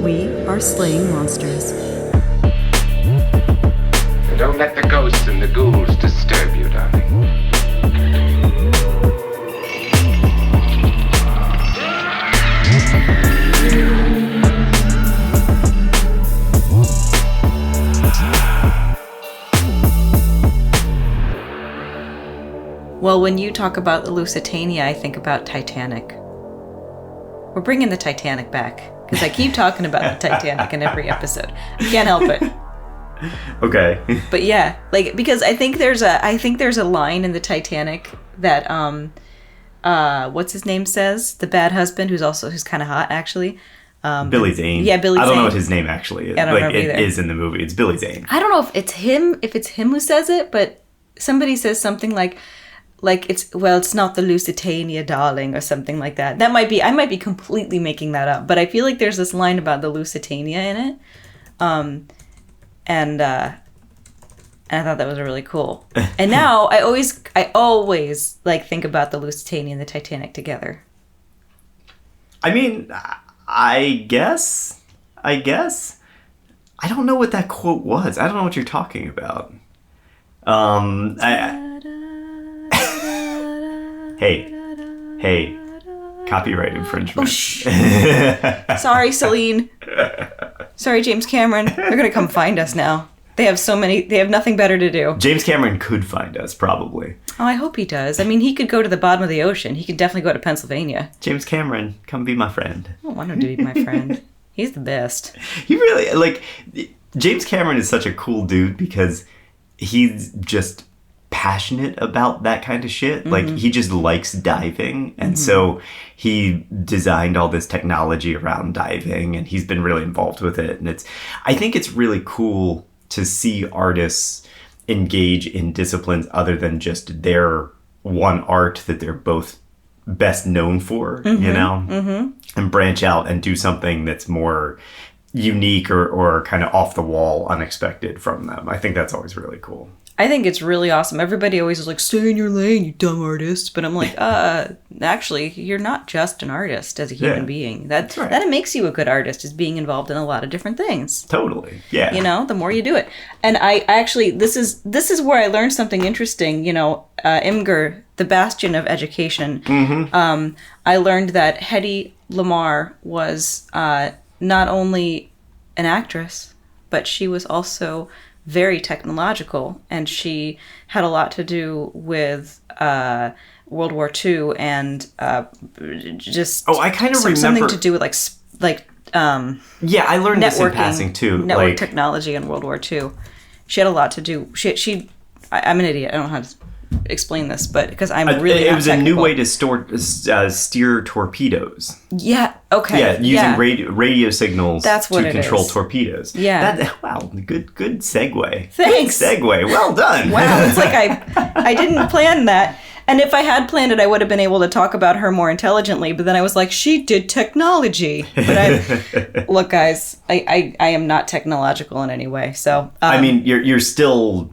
We are slaying monsters. Don't let the ghosts and the ghouls disturb you, darling. Well, when you talk about the Lusitania, I think about Titanic. We're bringing the Titanic back, because I keep talking about the Titanic in every episode. I can't help it. Okay. But yeah, like, because I think there's a line in the Titanic that what's his name says? The bad husband, who's kind of hot, actually. Billy Zane. Yeah, Billy Zane. I don't know what his name actually is. I don't remember either. It is in the movie. It's Billy Zane. I don't know if it's him who says it, but somebody says something like it's not the Lusitania, darling, or something like that. I might be completely making that up, but I feel like there's this line about the Lusitania in it. And I thought that was really cool. And now I always like think about the Lusitania and the Titanic together. I mean, I guess. I don't know what that quote was. I don't know what you're talking about. Hey, copyright infringement. Oh, sorry, Celine. Sorry, James Cameron. They're going to come find us now. They have nothing better to do. James Cameron could find us, probably. Oh, I hope he does. I mean, he could go to the bottom of the ocean. He could definitely go to Pennsylvania. James Cameron, come be my friend. I don't want him to be my friend. He's the best. He really, James Cameron is such a cool dude because he's just passionate about that kind of shit. Mm-hmm. He just likes diving, and so he designed all this technology around diving, and he's been really involved with it. And I think it's really cool to see artists engage in disciplines other than just their one art that they're both best known for, and branch out and do something that's more unique or kind of off the wall, unexpected from them. I think that's always really cool. I think it's really awesome. Everybody always is like, stay in your lane, you dumb artist. But I'm like, actually, you're not just an artist as a human being. That makes you a good artist, is being involved in a lot of different things. Totally, yeah. The more you do it. And I actually, this is where I learned something interesting. Imgur, the bastion of education. I learned that Hedy Lamarr was not only an actress, but she was also very technological, and she had a lot to do with World War II and just I kind of remember something to do with I learned this in passing too, network technology in World War II. She had a lot to do. I'm an idiot. I don't know how to explain this, but because I'm really it not was technical. a new way to steer torpedoes. Yeah. Okay. Yeah, using radio signals to control is. torpedoes. Yeah. Wow. Good segue. Thanks. Good segue. Well done. Wow. It's like I didn't plan that. And if I had planned it, I would have been able to talk about her more intelligently. But then I was like, she did technology. But look, guys, I am not technological in any way. So I mean, you're still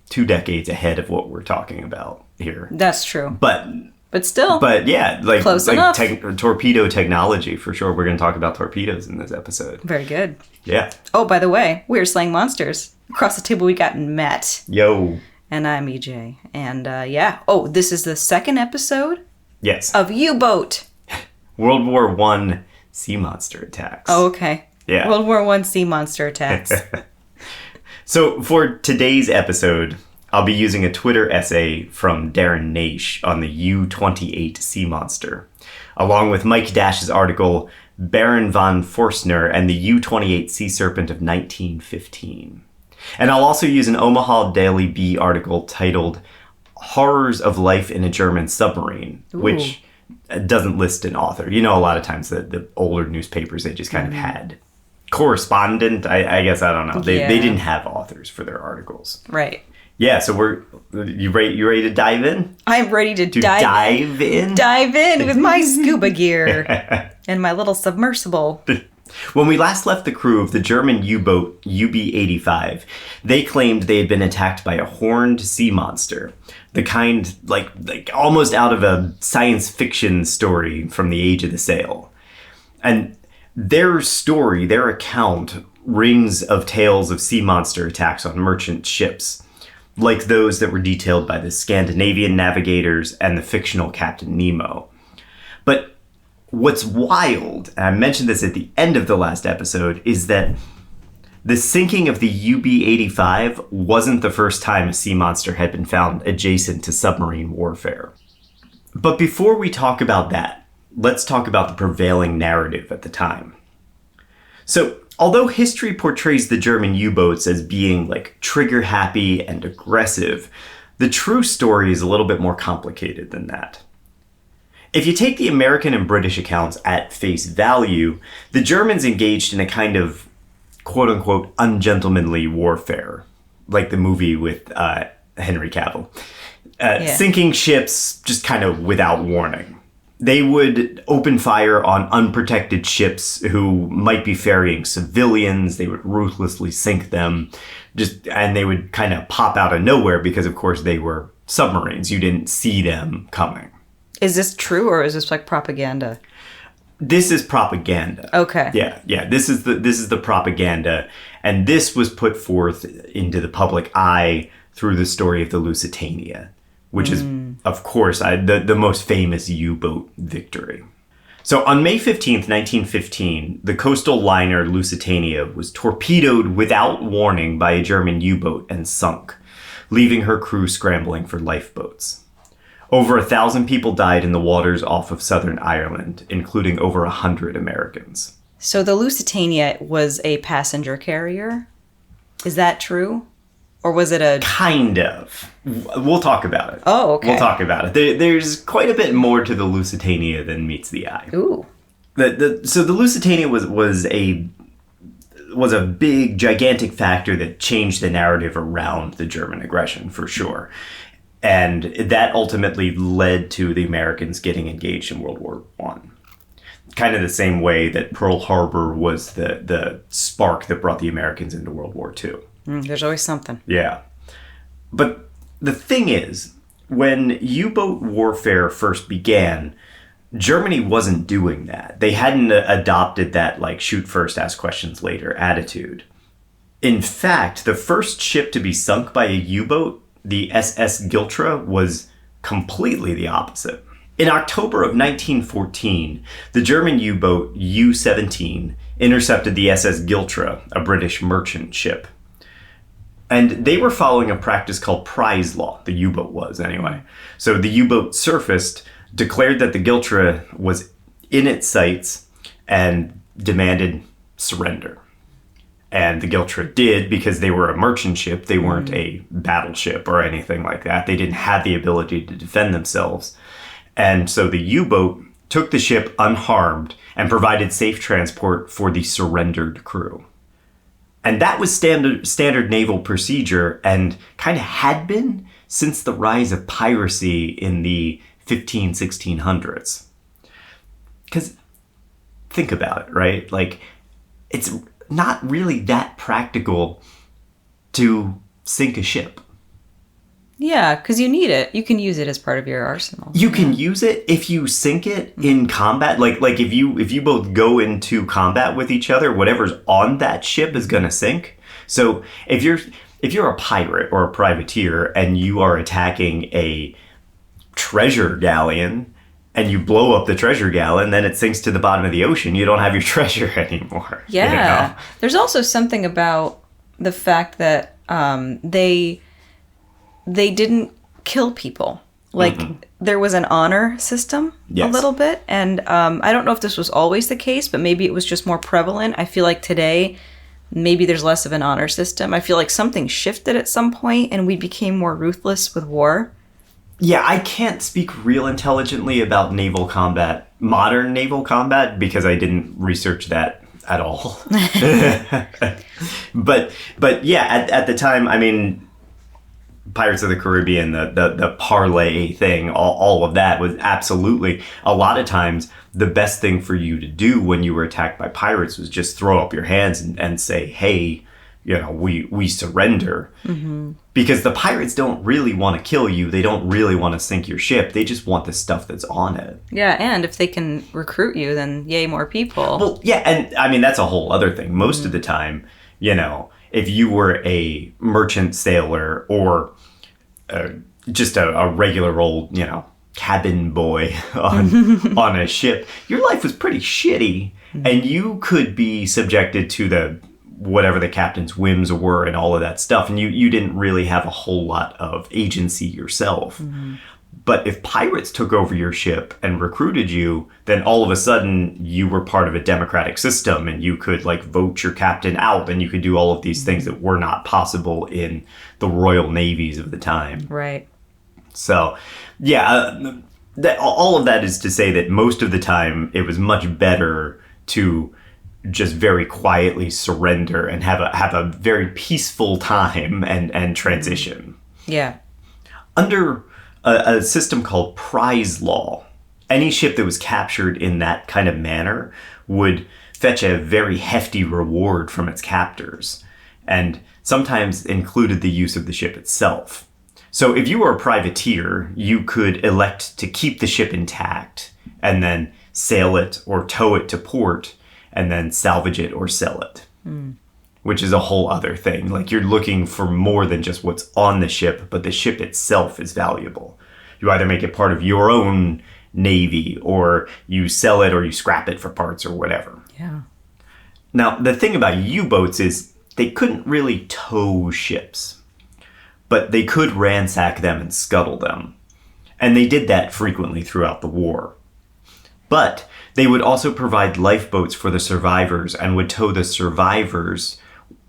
2 decades ahead of what we're talking about here. That's true. But still. But yeah, close enough. Torpedo technology for sure. We're going to talk about torpedoes in this episode. Very good. Yeah. Oh, by the way, we're slaying monsters. Across the table, we got Matt. Yo. And I'm EJ. And Oh, this is the second episode. Yes. Of U-Boat. World War I sea monster attacks. Oh, okay. Yeah. World War I sea monster attacks. So for today's episode, I'll be using a Twitter essay from Darren Naish on the U-28 sea monster, along with Mike Dash's article, Baron von Forstner and the U-28 Sea Serpent of 1915. And I'll also use an Omaha Daily Bee article titled Horrors of Life in a German Submarine, which doesn't list an author. A lot of times the older newspapers, they just kind of had correspondent. I guess, I don't know. They didn't have authors for their articles. Right. Yeah, so you ready to dive in? I'm ready to dive in. Dive in with my scuba gear and my little submersible. When we last left the crew of the German U-boat UB-85, they claimed they had been attacked by a horned sea monster. The kind, like almost out of a science fiction story from the Age of the Sail. And their story, their account, rings of tales of sea monster attacks on merchant ships, like those that were detailed by the Scandinavian navigators and the fictional Captain Nemo. But what's wild, and I mentioned this at the end of the last episode, is that the sinking of the UB-85 wasn't the first time a sea monster had been found adjacent to submarine warfare. But before we talk about that, let's talk about the prevailing narrative at the time. So, although history portrays the German U-boats as being like trigger-happy and aggressive, the true story is a little bit more complicated than that. If you take the American and British accounts at face value, the Germans engaged in a kind of quote-unquote ungentlemanly warfare, like the movie with Henry Cavill. Sinking ships just kind of without warning. They would open fire on unprotected ships who might be ferrying civilians. They would ruthlessly sink them, and they would kind of pop out of nowhere because, of course, they were submarines. You didn't see them coming. Is this true, or is this like propaganda? This is propaganda. Okay. Yeah. This is the propaganda, and this was put forth into the public eye through the story of the Lusitania, which is, of course, the most famous U-boat victory. So on May 15th, 1915, the coastal liner Lusitania was torpedoed without warning by a German U-boat and sunk, leaving her crew scrambling for lifeboats. Over 1,000 people died in the waters off of southern Ireland, including over 100 Americans. So the Lusitania was a passenger carrier? Is that true? Or was it a... Kind of. We'll talk about it. Oh, okay. We'll talk about it. There's quite a bit more to the Lusitania than meets the eye. Ooh. So the Lusitania was a big, gigantic factor that changed the narrative around the German aggression, for sure. And that ultimately led to the Americans getting engaged in World War I. Kind of the same way that Pearl Harbor was the spark that brought the Americans into World War II. There's always something. Yeah. But the thing is, when U-boat warfare first began, Germany wasn't doing that. They hadn't adopted that, like, shoot first, ask questions later attitude. In fact, the first ship to be sunk by a U-boat, the SS Giltra, was completely the opposite. In October of 1914, the German U-boat U-17 intercepted the SS Giltra, a British merchant ship. And they were following a practice called prize law, the U-boat was anyway. So the U-boat surfaced, declared that the Giltra was in its sights, and demanded surrender. And the Giltra did, because they were a merchant ship. They weren't a battleship or anything like that. They didn't have the ability to defend themselves. And so the U-boat took the ship unharmed and provided safe transport for the surrendered crew. And that was standard naval procedure, and kind of had been since the rise of piracy in the 1600s. Because think about it, right? Like, it's not really that practical to sink a ship. Yeah, because you need it. You can use it as part of your arsenal. You can use it if you sink it in combat. Like if you both go into combat with each other, whatever's on that ship is gonna sink. So if you're a pirate or a privateer and you are attacking a treasure galleon and you blow up the treasure galleon, then it sinks to the bottom of the ocean. You don't have your treasure anymore. Yeah. You know? There's also something about the fact that they didn't kill people. Like, there was an honor system a little bit. And I don't know if this was always the case, but maybe it was just more prevalent. I feel like today, maybe there's less of an honor system. I feel like something shifted at some point and we became more ruthless with war. Yeah, I can't speak real intelligently about naval combat, modern naval combat, because I didn't research that at all. But yeah, at the time, I mean, Pirates of the Caribbean, the parlay thing, all of that was absolutely, a lot of times, the best thing for you to do when you were attacked by pirates was just throw up your hands and say, hey, we surrender. Because the pirates don't really want to kill you. They don't really want to sink your ship. They just want the stuff that's on it. Yeah, and if they can recruit you, then yay, more people. Well, yeah, and I mean, that's a whole other thing. Most of the time, if you were a merchant sailor or just a regular old, cabin boy on a ship, your life was pretty shitty. And you could be subjected to whatever the captain's whims were and all of that stuff. And you didn't really have a whole lot of agency yourself. But if pirates took over your ship and recruited you, then all of a sudden you were part of a democratic system and you could vote your captain out and you could do all of these things that were not possible in the royal navies of the time. Right. So, yeah, all of that is to say that most of the time it was much better to just very quietly surrender and have a very peaceful time and transition. Yeah. Under a system called prize law, any ship that was captured in that kind of manner would fetch a very hefty reward from its captors, and sometimes included the use of the ship itself. So if you were a privateer, you could elect to keep the ship intact and then sail it or tow it to port and then salvage it or sell it, which is a whole other thing. You're looking for more than just what's on the ship, but the ship itself is valuable. You either make it part of your own navy or you sell it or you scrap it for parts or whatever. Yeah. Now, the thing about U-boats is they couldn't really tow ships, but they could ransack them and scuttle them. And they did that frequently throughout the war. But they would also provide lifeboats for the survivors and would tow the survivors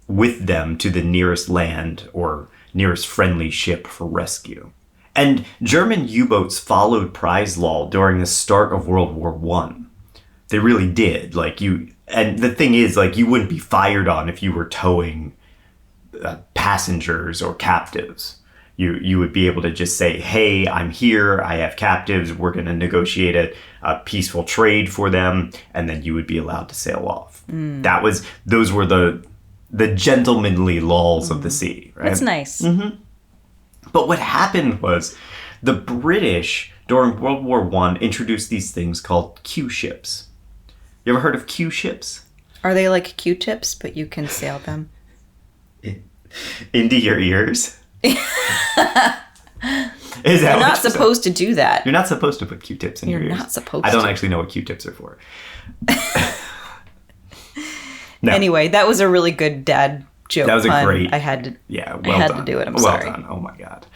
with them to the nearest land or nearest friendly ship for rescue. And German U-boats followed prize law during the start of World War I. They really did. And the thing is, you wouldn't be fired on if you were towing passengers or captives. You would be able to just say, hey, I'm here, I have captives, we're going to negotiate a peaceful trade for them, and then you would be allowed to sail off. Those were the gentlemanly laws of the sea, right? That's nice. But what happened was the British, during World War I, introduced these things called Q-ships. You ever heard of Q-ships? Are they like Q-tips, but you can sail them? Into your ears? Is that You're not supposed to do that. You're not supposed to put Q-tips in your ears. You're not supposed to. I don't actually know what Q-tips are for. No. Anyway, that was a really good dad joke. That was pun. a great... I had to. Yeah, I had to do it. I'm sorry. Well done. Oh my god.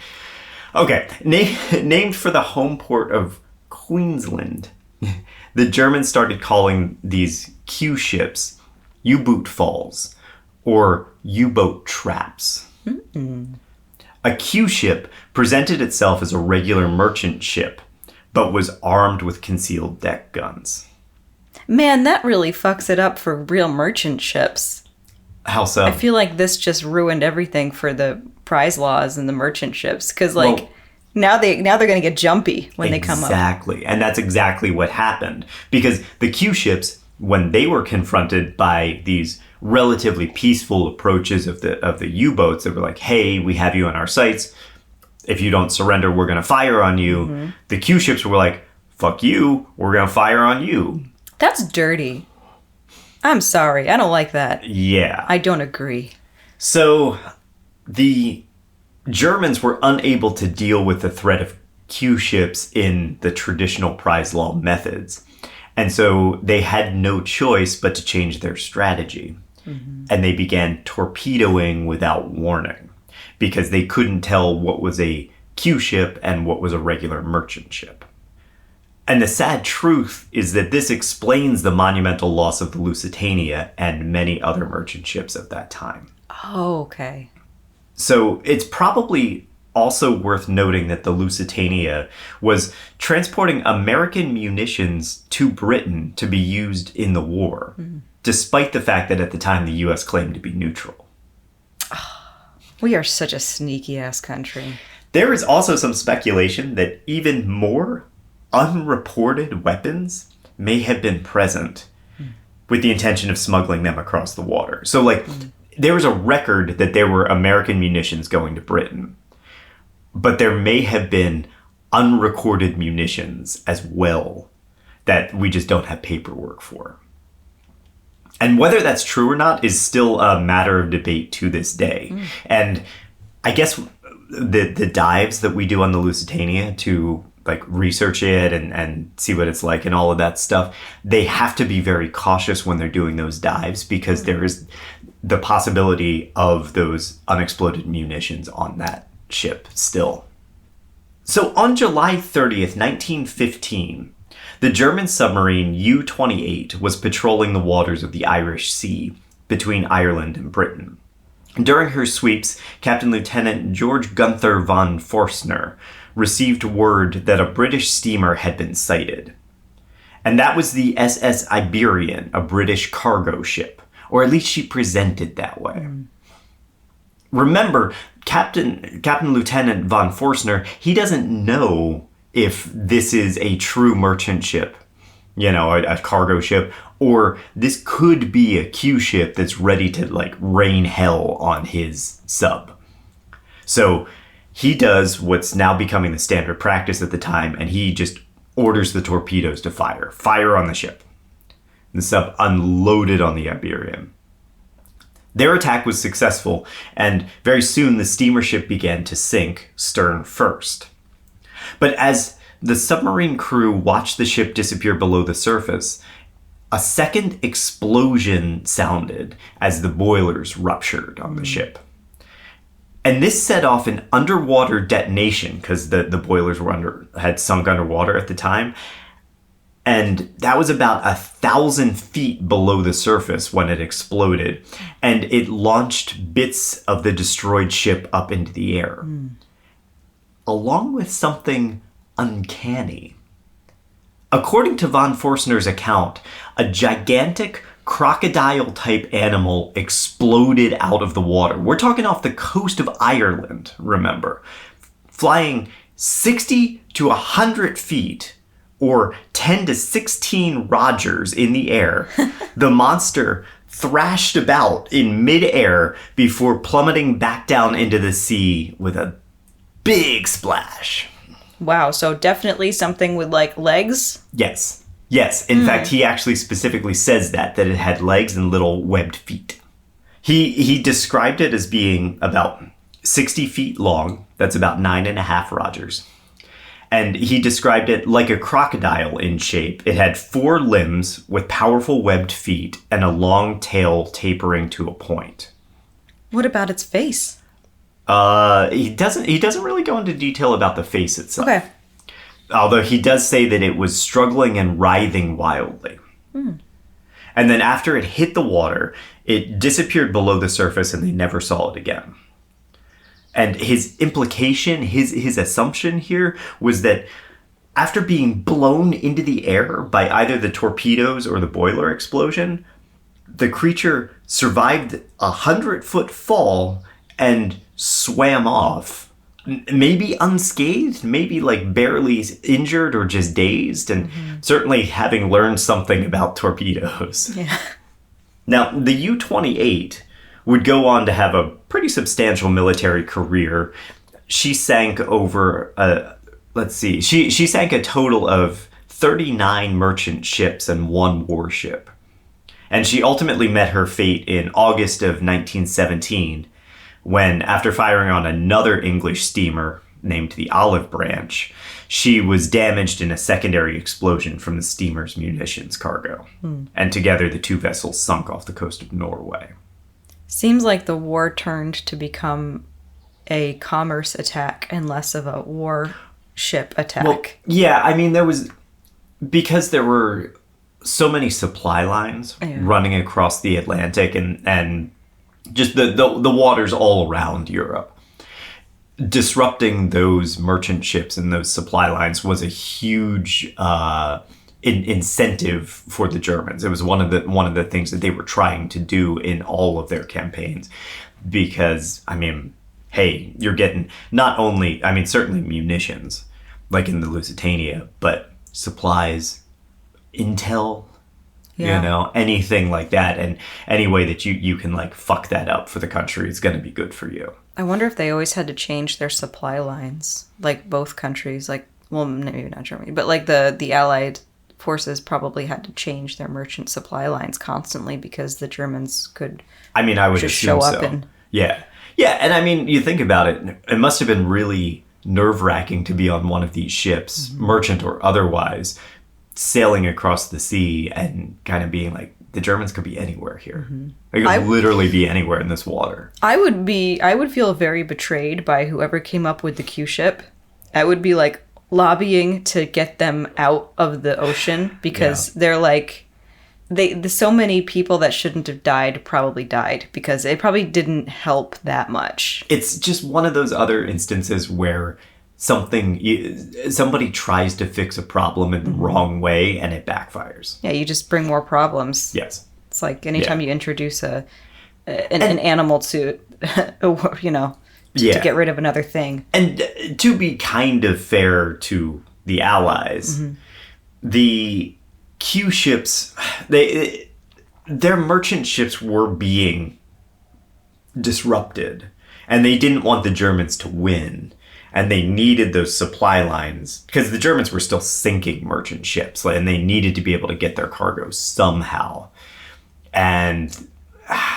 Okay, named for the home port of Queensland, the Germans started calling these Q-ships U-boot falls or U-boat traps. A Q-ship presented itself as a regular merchant ship, but was armed with concealed deck guns. Man, that really fucks it up for real merchant ships. How so? I feel like this just ruined everything for the prize laws and the merchant ships, because now they're going to get jumpy when they come up. Exactly, and that's exactly what happened, because the Q-ships, when they were confronted by these relatively peaceful approaches of the U-boats that were like, hey, we have you on our sights, if you don't surrender, we're going to fire on you. The Q-ships were like, fuck you, we're going to fire on you. That's dirty. I'm sorry, I don't like that. Yeah. I don't agree. So the Germans were unable to deal with the threat of Q-ships in the traditional prize law methods. And so they had no choice but to change their strategy. And they began torpedoing without warning because they couldn't tell what was a Q-ship and what was a regular merchant ship. And the sad truth is that this explains the monumental loss of the Lusitania and many other merchant ships of that time. Oh, okay. So it's probably also worth noting that the Lusitania was transporting American munitions to Britain to be used in the war, despite the fact that at the time the U.S. claimed to be neutral. We are such a sneaky-ass country. There is also some speculation that even more unreported weapons may have been present with the intention of smuggling them across the water. So, there was a record that there were American munitions going to Britain, but there may have been unrecorded munitions as well that we just don't have paperwork for. And whether that's true or not is still a matter of debate to this day. And I guess the dives that we do on the Lusitania to like research it and see what it's like and all of that stuff, they have to be very cautious when they're doing those dives because there is the possibility of those unexploded munitions on that ship still. So on July 30th, 1915, the German submarine U-28 was patrolling the waters of the Irish Sea between Ireland and Britain. During her sweeps, Captain Lieutenant George Gunther von Forstner received word that a British steamer had been sighted. And that was the SS Iberian, a British cargo ship, or at least she presented that way. Remember, Captain Lieutenant von Forstner, he doesn't know if this is a true merchant ship, a cargo ship, or this could be a Q ship that's ready to like rain hell on his sub. So he does what's now becoming the standard practice at the time, and he just orders the torpedoes to fire on the ship. The sub unloaded on the Iberian. Their attack was successful, and very soon the steamer ship began to sink stern first. But as the submarine crew watched the ship disappear below the surface, a second explosion sounded as the boilers ruptured on the ship. And this set off an underwater detonation because the boilers had sunk underwater at the time. And that was about 1,000 feet below the surface when it exploded. And it launched bits of the destroyed ship up into the air. Along with something uncanny. According to von Forstner's account, a gigantic crocodile-type animal exploded out of the water. We're talking off the coast of Ireland, remember. Flying 60 to 100 feet, or 10 to 16 Rogers in the air, the monster thrashed about in midair before plummeting back down into the sea with a big splash. Wow, so definitely something with like legs? Yes. In fact, he actually specifically says that it had legs and little webbed feet. He described it as being about 60 feet long. That's about 9.5 Rogers. And he described it like a crocodile in shape. It had 4 limbs with powerful webbed feet and a long tail tapering to a point. What about its face? He doesn't really go into detail about the face itself. Okay. Although he does say that it was struggling and writhing wildly. And then after it hit the water, it disappeared below the surface and they never saw it again. And his implication, his assumption here was that after being blown into the air by either the torpedoes or the boiler explosion, the creature survived a 100-foot fall and swam off. Maybe unscathed, maybe like barely injured or just dazed, and certainly having learned something about torpedoes. Yeah. Now, the U-28 would go on to have a pretty substantial military career. She sank she sank a total of 39 merchant ships and 1 warship. And she ultimately met her fate in August of 1917, when, after firing on another English steamer named the Olive Branch, she was damaged in a secondary explosion from the steamer's munitions cargo. And together the 2 vessels sunk off the coast of Norway. Seems like the war turned to become a commerce attack and less of a warship attack. Well, yeah, I mean, because there were so many supply lines running across the Atlantic and just the waters all around Europe. Disrupting those merchant ships and those supply lines was a huge incentive for the Germans. It was one of the things that they were trying to do in all of their campaigns, because I mean, hey, you're getting not only, I mean, certainly munitions like in the Lusitania, but supplies, intel. Yeah. anything like that. And any way that you can like fuck that up for the country is going to be good for you. I wonder if they always had to change their supply lines, like both countries, like, well, maybe not Germany, but like the Allied forces probably had to change their merchant supply lines constantly because the Germans could I mean, I would just assume show up so. and... Yeah. Yeah, and I mean, you think about it, it must have been really nerve-wracking to be on one of these ships, merchant or otherwise, sailing across the sea and kind of being like, the Germans could be anywhere here. They could literally be anywhere in this water. I would feel very betrayed by whoever came up with the Q ship. I would be like lobbying to get them out of the ocean because they're like, so many people that shouldn't have died probably died because it probably didn't help that much. It's just one of those other instances where somebody tries to fix a problem in the wrong way and it backfires. Yeah, you just bring more problems. Yes. It's like anytime you introduce an animal to, to get rid of another thing. And to be kind of fair to the Allies, the Q ships, their merchant ships were being disrupted, and they didn't want the Germans to win, and they needed those supply lines because the Germans were still sinking merchant ships, and they needed to be able to get their cargo somehow. And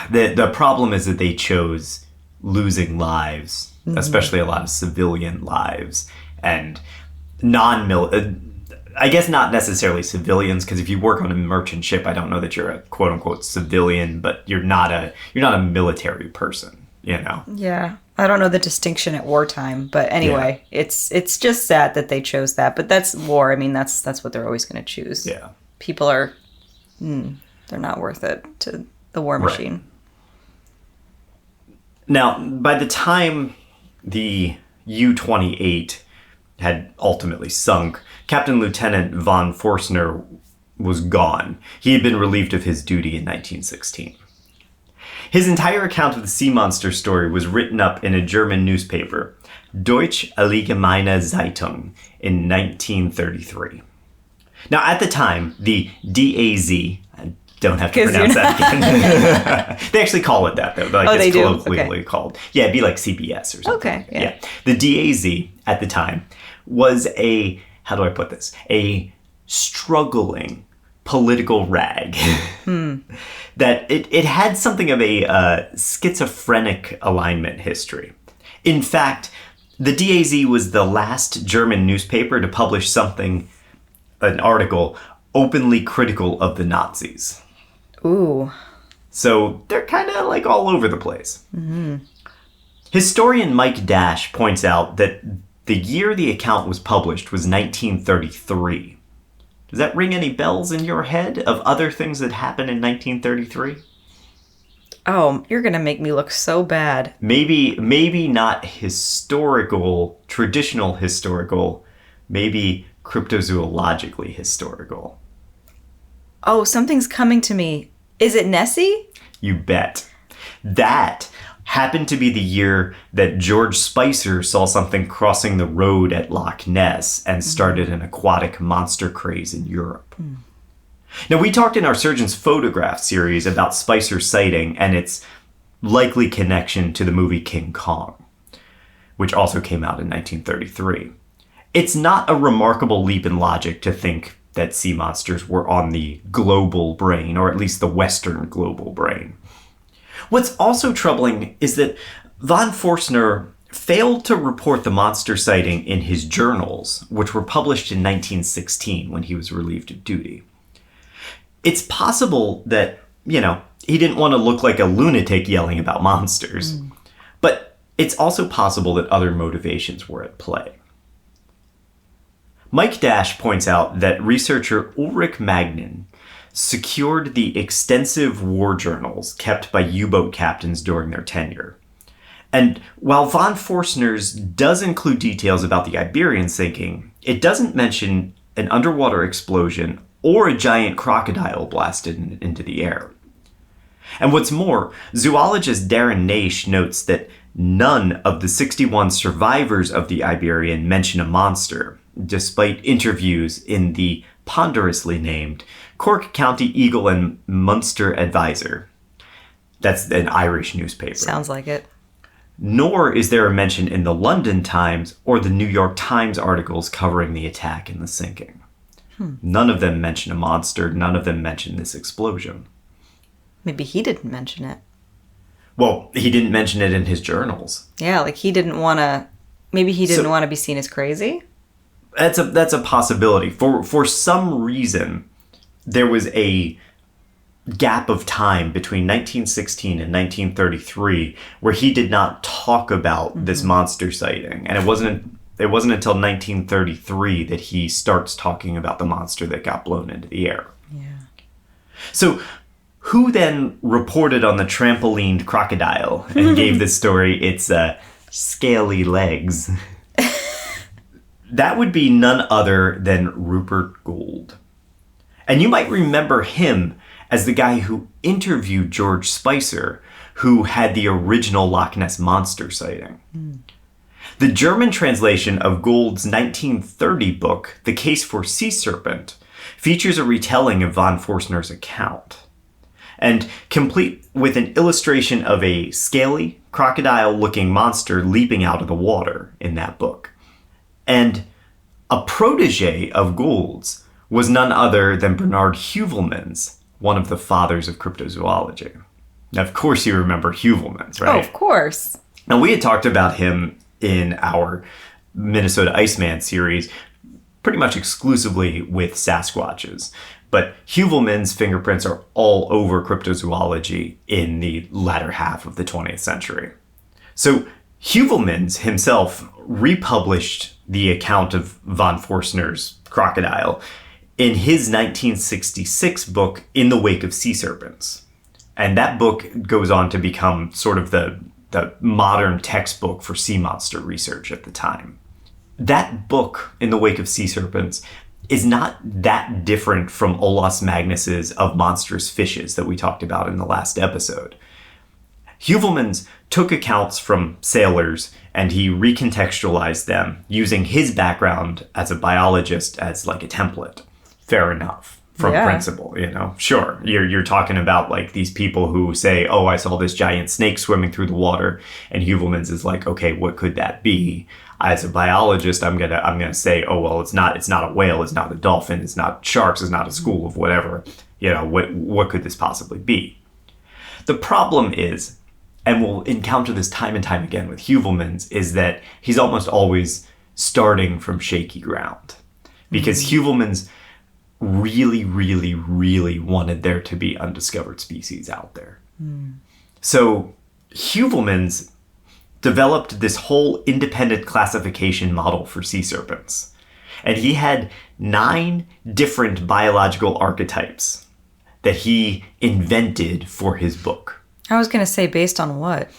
the problem is that they chose losing lives, especially a lot of civilian lives, and I guess not necessarily civilians, because if you work on a merchant ship, I don't know that you're a quote unquote civilian, but you're not a military person, Yeah. I don't know the distinction at wartime, but anyway, it's just sad that they chose that, but that's war. I mean, that's what they're always going to choose. Yeah. People are they're not worth it to the war machine. Right. Now, by the time the U-28 had ultimately sunk, Captain Lieutenant von Forstner was gone. He had been relieved of his duty in 1916. His entire account of the sea monster story was written up in a German newspaper, Deutsche Allgemeine Zeitung, in 1933. Now, at the time, the DAZ, I don't have to pronounce that again. They actually call it that, though. Like, they it's do? colloquially called. Yeah, it'd be like CBS or something. Okay, yeah. The DAZ, at the time, was how do I put this? A struggling political rag. That it had something of a schizophrenic alignment history. In fact, the DAZ was the last German newspaper to publish an article openly critical of the Nazis. Ooh. So they're kind of like all over the place. Historian Mike Dash points out that the year the account was published was 1933. Does that ring any bells in your head of other things that happened in 1933? Oh, you're going to make me look so bad. Maybe not traditional historical, maybe cryptozoologically historical. Oh, something's coming to me. Is it Nessie? You bet. That happened to be the year that George Spicer saw something crossing the road at Loch Ness and started an aquatic monster craze in Europe. Now, we talked in our Surgeon's Photograph series about Spicer's sighting and its likely connection to the movie King Kong, which also came out in 1933. It's not a remarkable leap in logic to think that sea monsters were on the global brain, or at least the Western global brain. What's also troubling is that von Forstner failed to report the monster sighting in his journals, which were published in 1916 when he was relieved of duty. It's possible that, he didn't want to look like a lunatic yelling about monsters, but it's also possible that other motivations were at play. Mike Dash points out that researcher Ulrich Magnin secured the extensive war journals kept by U-boat captains during their tenure. And while von Forstner's does include details about the Iberian sinking, it doesn't mention an underwater explosion or a giant crocodile blasted into the air. And what's more, zoologist Darren Naish notes that none of the 61 survivors of the Iberian mention a monster, despite interviews in the ponderously named Cork County Eagle and Munster Advisor. That's an Irish newspaper. Sounds like it. Nor is there a mention in the London Times or the New York Times articles covering the attack and the sinking. None of them mention a monster. None of them mention this explosion. Maybe he didn't mention it. Well, he didn't mention it in his journals. Yeah, like he didn't want to... Maybe he didn't want to be seen as crazy? That's a possibility. For some reason, there was a gap of time between 1916 and 1933 where he did not talk about this monster sighting. And it wasn't until 1933 that he starts talking about the monster that got blown into the air. Yeah. So who then reported on the trampolined crocodile and gave this story its scaly legs? That would be none other than Rupert Gould. And you might remember him as the guy who interviewed George Spicer, who had the original Loch Ness Monster sighting. The German translation of Gould's 1930 book, The Case for Sea Serpent, features a retelling of von Forstner's account, and complete with an illustration of a scaly, crocodile-looking monster leaping out of the water in that book. And a protege of Gould's was none other than Bernard Heuvelmans, one of the fathers of cryptozoology. Now, of course you remember Heuvelmans, right? Oh, of course. Now, we had talked about him in our Minnesota Iceman series pretty much exclusively with Sasquatches. But Heuvelmans' fingerprints are all over cryptozoology in the latter half of the 20th century. So Heuvelmans himself republished the account of von Forstner's crocodile in his 1966 book, In the Wake of Sea Serpents. And that book goes on to become sort of the modern textbook for sea monster research at the time. That book, In the Wake of Sea Serpents, is not that different from Olaus Magnus's Of Monstrous Fishes that we talked about in the last episode. Heuvelmans took accounts from sailors and he recontextualized them using his background as a biologist as like a template. Fair enough. From principle, you know, sure. You're talking about like these people who say, oh, I saw this giant snake swimming through the water, and Heuvelmans is like, okay, what could that be? As a biologist, I'm gonna say, oh well, it's not a whale, it's not a dolphin, it's not sharks, it's not a school of whatever. You know, what could this possibly be? The problem is, and we'll encounter this time and time again with Heuvelmans, is that he's almost always starting from shaky ground, because Heuvelmans really, really, really wanted there to be undiscovered species out there. So Heuvelmans developed this whole independent classification model for sea serpents. And he had 9 different biological archetypes that he invented for his book. I was going to say, based on what?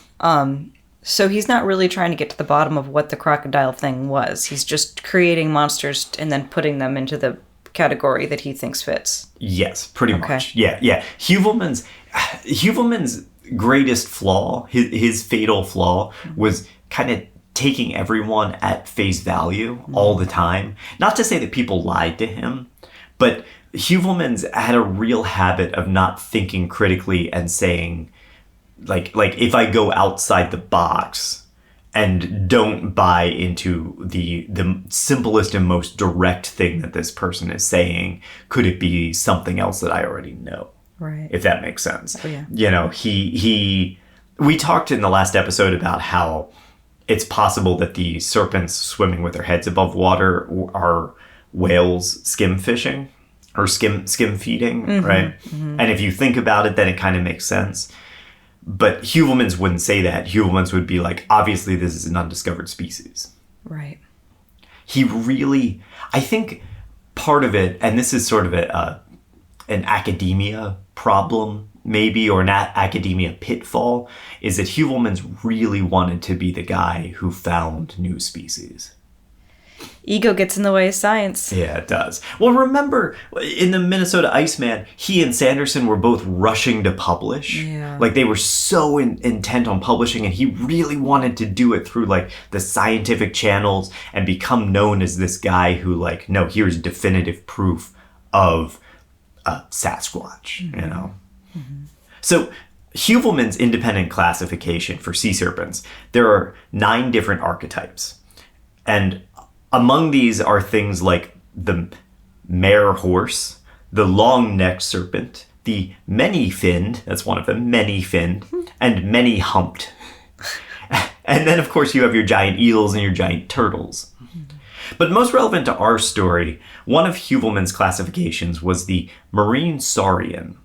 So he's not really trying to get to the bottom of what the crocodile thing was. He's just creating monsters and then putting them into the category that he thinks fits. Yes, pretty much. Yeah. Heuvelmans' greatest flaw, his fatal flaw, was kind of taking everyone at face value all the time. Not to say that people lied to him, but Heuvelmans had a real habit of not thinking critically and saying, like if I go outside the box and don't buy into the simplest and most direct thing that this person is saying, could it be something else that I already know? Right. If that makes sense. Oh, yeah. You know, we talked in the last episode about how it's possible that the serpents swimming with their heads above water are whales skim fishing or skim feeding, right? Mm-hmm. And if you think about it, then it kind of makes sense. But Heuvelmans wouldn't say that. Heuvelmans would be like, obviously this is an undiscovered species. Right. He really, I think part of it, and this is sort of an academia problem maybe, or an academia pitfall, is that Heuvelmans really wanted to be the guy who found new species. Ego gets in the way of science. Yeah, it does. Well, remember, in the Minnesota Iceman, he and Sanderson were both rushing to publish. Yeah. Like, they were so intent on publishing, and he really wanted to do it through, like, the scientific channels and become known as this guy who, like, no, here's definitive proof of a Sasquatch, you know? So Huvelmann's independent classification for sea serpents, there are 9 different archetypes. And among these are things like the mare horse, the long-necked serpent, the many-finned, that's one of them, many-finned, and many-humped. And then, of course, you have your giant eels and your giant turtles. But most relevant to our story, one of Huvelmann's classifications was the marine saurian,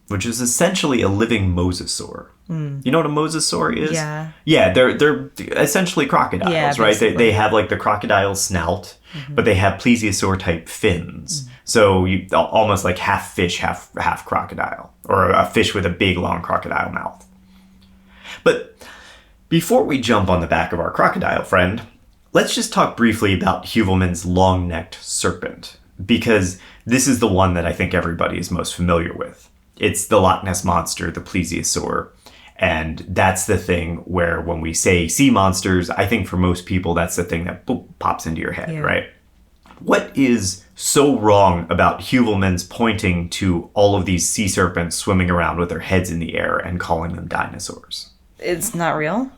which is essentially a living mosasaur. You know what a mosasaur is? Yeah. Yeah, they're essentially crocodiles, Yeah, right? basically. They have like the crocodile snout, but they have plesiosaur type fins. So you almost like half fish, half crocodile, or a fish with a big long crocodile mouth. But before we jump on the back of our crocodile friend, let's just talk briefly about Huvelmann's long-necked serpent, because this is the one that I think everybody is most familiar with. It's the Loch Ness Monster, the plesiosaur. And that's the thing where when we say sea monsters, I think for most people, that's the thing that boop, pops into your head, right? What is so wrong about Huvelmann's pointing to all of these sea serpents swimming around with their heads in the air and calling them dinosaurs? It's not real?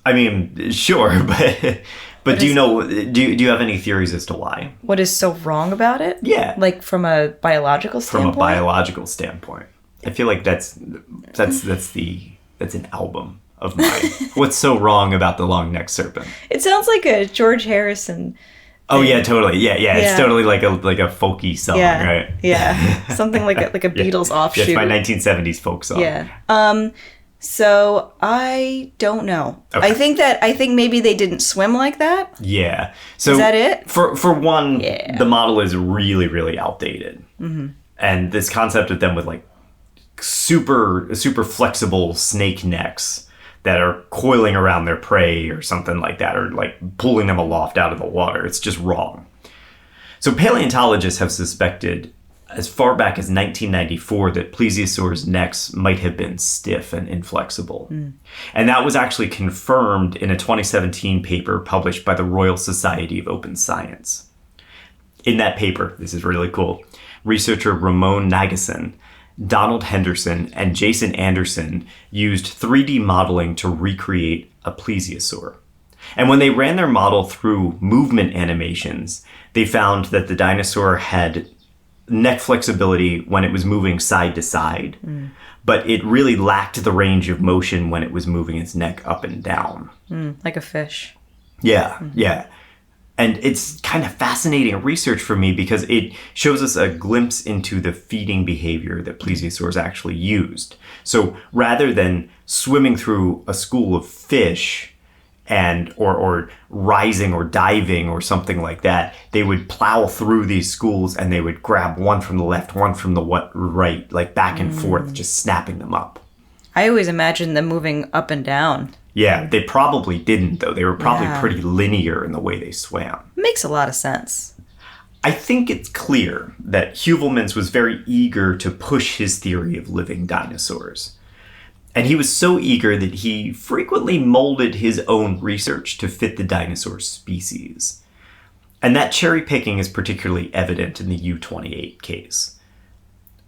I mean, sure, but do you have any theories as to why? What is so wrong about it? Yeah. Like from a biological standpoint? From a biological standpoint. I feel like that's an album of mine. What's so wrong about the long-necked serpent? It sounds like a George Harrison. Oh yeah, totally. Yeah. It's totally like a folky song, right? Yeah. Something like a Beatles offshoot. Yeah, it's my 1970s folk song. Yeah. So I don't know. Okay. I think maybe they didn't swim like that. Yeah. So is that it? For one, the model is really, really outdated. And this concept of them with like super flexible snake necks that are coiling around their prey or something like that, or like pulling them aloft out of the water, it's just wrong. So paleontologists have suspected as far back as 1994 that plesiosaurs' necks might have been stiff and inflexible. And that was actually confirmed in a 2017 paper published by the Royal Society of Open Science. In that paper, this is really cool, researcher Ramon Nagason, Donald Henderson, and Jason Anderson used 3D modeling to recreate a plesiosaur. And when they ran their model through movement animations, they found that the dinosaur had neck flexibility when it was moving side to side, but it really lacked the range of motion when it was moving its neck up and down. Like a fish. Yeah. And it's kind of fascinating research for me because it shows us a glimpse into the feeding behavior that plesiosaurs actually used. So rather than swimming through a school of fish and or rising or diving or something like that, they would plow through these schools and they would grab one from the left, one from the right, like back and forth, just snapping them up. I always imagine them moving up and down. Yeah, they probably didn't, though. They were probably pretty linear in the way they swam. Makes a lot of sense. I think it's clear that Huvelmann's was very eager to push his theory of living dinosaurs. And he was so eager that he frequently molded his own research to fit the dinosaur species. And that cherry picking is particularly evident in the U-28 case.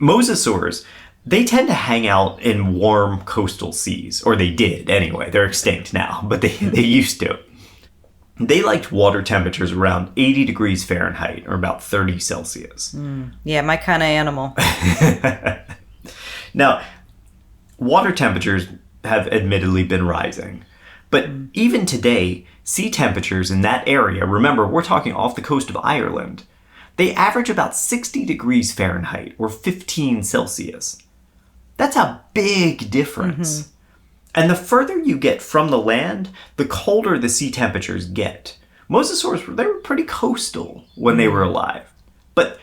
Mosasaurs, they tend to hang out in warm coastal seas, or they did anyway. They're extinct now, but they used to. They liked water temperatures around 80 degrees Fahrenheit, or about 30 Celsius. Yeah, my kind of animal. Now, water temperatures have admittedly been rising, but even today, sea temperatures in that area, remember, we're talking off the coast of Ireland, they average about 60 degrees Fahrenheit, or 15 Celsius. That's a big difference. And the further you get from the land, the colder the sea temperatures get. Mosasaurs, they were pretty coastal when they were alive. But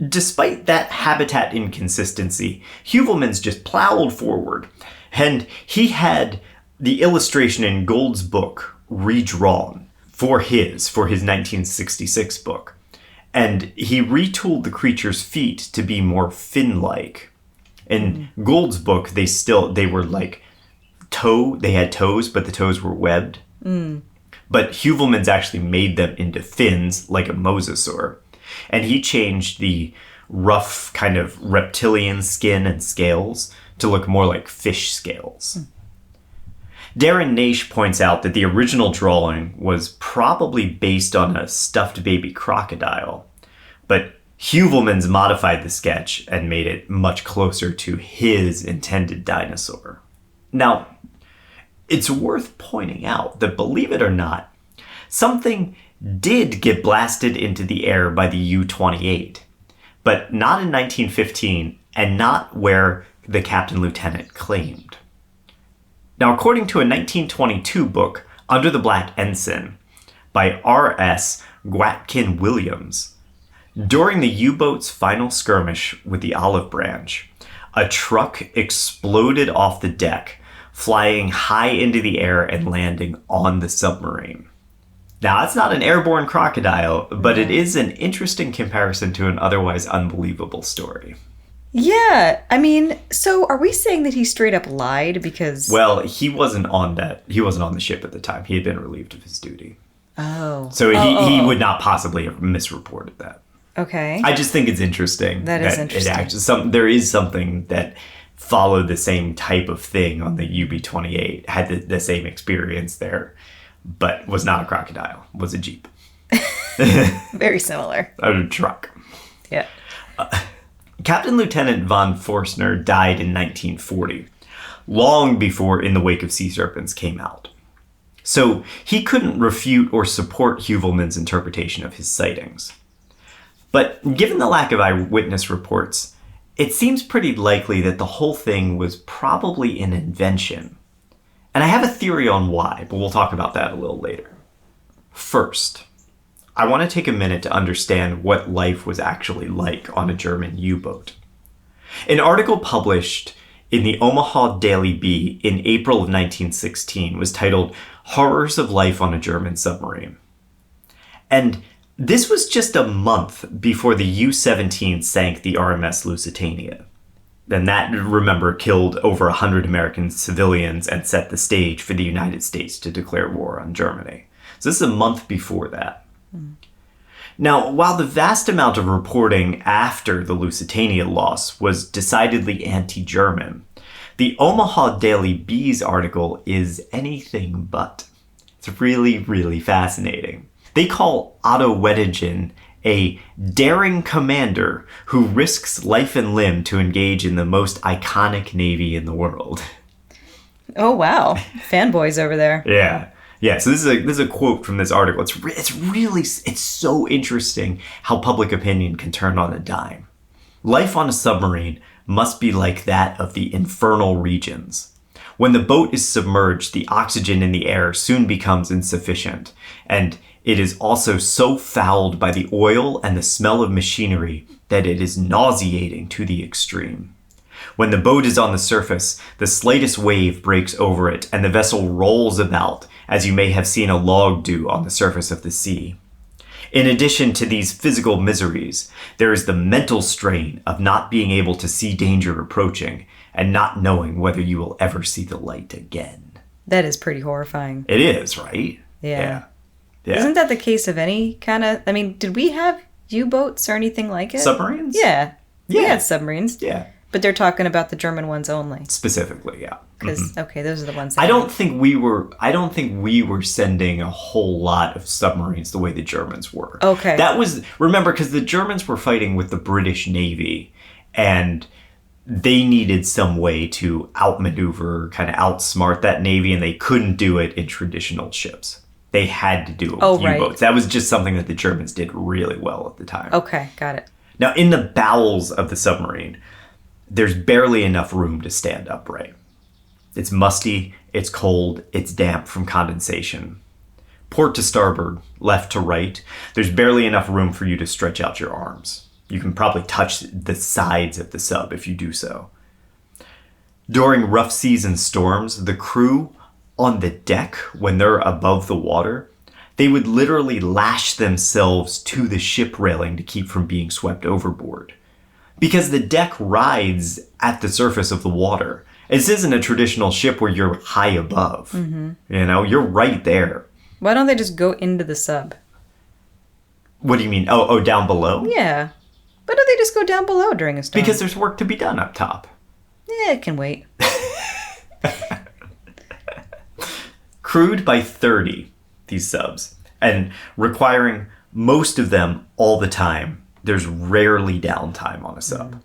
despite that habitat inconsistency, Huvelmann's just plowed forward. And he had the illustration in Gould's book redrawn for his 1966 book. And he retooled the creature's feet to be more fin-like. In Gould's book, they were like they had toes, but the toes were webbed. But Huvelmann's actually made them into fins like a mosasaur. And he changed the rough kind of reptilian skin and scales to look more like fish scales. Darren Naish points out that the original drawing was probably based on a stuffed baby crocodile, but Heuvelmans modified the sketch and made it much closer to his intended dinosaur. Now, it's worth pointing out that, believe it or not, something did get blasted into the air by the U-28, but not in 1915 and not where the captain lieutenant claimed. Now, according to a 1922 book, Under the Black Ensign, by R.S. Gwatkin Williams, during the U-boat's final skirmish with the Olive Branch, a truck exploded off the deck, flying high into the air and landing on the submarine. Now, it's not an airborne crocodile, but it is an interesting comparison to an otherwise unbelievable story. Yeah, I mean, so are we saying that he straight up lied because... Well, he wasn't on the ship at the time. He had been relieved of his duty. Oh. So he would not possibly have misreported that. Okay. I just think it's interesting. That is interesting. There is something that followed the same type of thing on the UB-28, had the same experience there, but was not a crocodile, was a Jeep. Very similar. A truck. Yeah. Captain Lieutenant von Forstner died in 1940, long before In the Wake of Sea Serpents came out. So he couldn't refute or support Heuvelmans' interpretation of his sightings. But given the lack of eyewitness reports, it seems pretty likely that the whole thing was probably an invention. And I have a theory on why, but we'll talk about that a little later. First, I want to take a minute to understand what life was actually like on a German U-boat. An article published in the Omaha Daily Bee in April of 1916 was titled "Horrors of Life on a German Submarine." And this was just a month before the U-17 sank the RMS Lusitania. And that, remember, killed over 100 American civilians and set the stage for the United States to declare war on Germany. So this is a month before that. Now, while the vast amount of reporting after the Lusitania loss was decidedly anti-German, the Omaha Daily Bee's article is anything but. It's really, really fascinating. They call Otto Weddigen a daring commander who risks life and limb to engage in the most iconic navy in the world. Oh, wow. Fanboys over there. Yeah, so this is a quote from this article. It's so interesting how public opinion can turn on a dime. Life on a submarine must be like that of the infernal regions. When the boat is submerged, the oxygen in the air soon becomes insufficient, and it is also so fouled by the oil and the smell of machinery that it is nauseating to the extreme. When the boat is on the surface, the slightest wave breaks over it, and the vessel rolls about, as you may have seen a log do on the surface of the sea. In addition to these physical miseries, there is the mental strain of not being able to see danger approaching, and not knowing whether you will ever see the light again. That is pretty horrifying. It is, right? Yeah. Yeah. Isn't that the case of any kind of... I mean, did we have U-boats or anything like it? Submarines? Yeah. We had submarines. Yeah. But they're talking about the German ones only. Specifically, yeah. Because, okay, those are the ones... I don't think we were sending a whole lot of submarines the way the Germans were. Okay. That was... Remember, because the Germans were fighting with the British Navy, and they needed some way to outmaneuver, kind of outsmart that Navy, and they couldn't do it in traditional ships. They had to do it with U-boats. Right. That was just something that the Germans did really well at the time. Okay, got it. Now, in the bowels of the submarine, there's barely enough room to stand upright. It's musty, it's cold, it's damp from condensation. Port to starboard, left to right, there's barely enough room for you to stretch out your arms. You can probably touch the sides of the sub if you do so. During rough seas and storms, the crew on the deck, when they're above the water, they would literally lash themselves to the ship railing to keep from being swept overboard. Because the deck rides at the surface of the water. This isn't a traditional ship where you're high above. Mm-hmm. You know, you're right there. Why don't they just go into the sub? What do you mean? Oh, down below? Yeah. Why don't they just go down below during a storm? Because there's work to be done up top. Yeah, it can wait. Crewed by 30, these subs, and requiring most of them all the time. There's rarely downtime on a sub.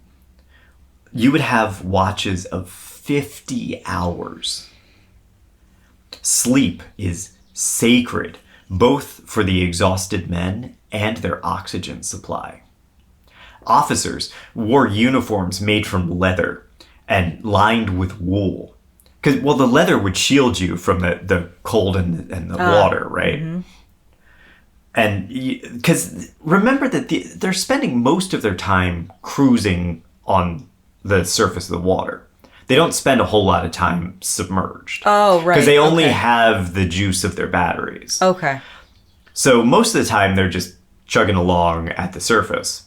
You would have watches of 50 hours. Sleep is sacred, both for the exhausted men and their oxygen supply. Officers wore uniforms made from leather and lined with wool. Because, well, the leather would shield you from the cold and the water, right? Mm-hmm. And because remember that they're spending most of their time cruising on the surface of the water. They don't spend a whole lot of time submerged. Oh, right. Because they only have the juice of their batteries. Okay. So most of the time they're just chugging along at the surface.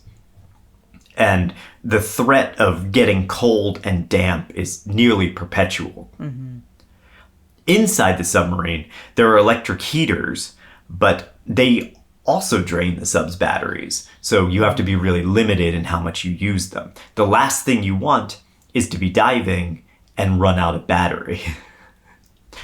And the threat of getting cold and damp is nearly perpetual. Mm-hmm. Inside the submarine, there are electric heaters, but they also drain the sub's batteries. So you have to be really limited in how much you use them. The last thing you want is to be diving and run out of battery.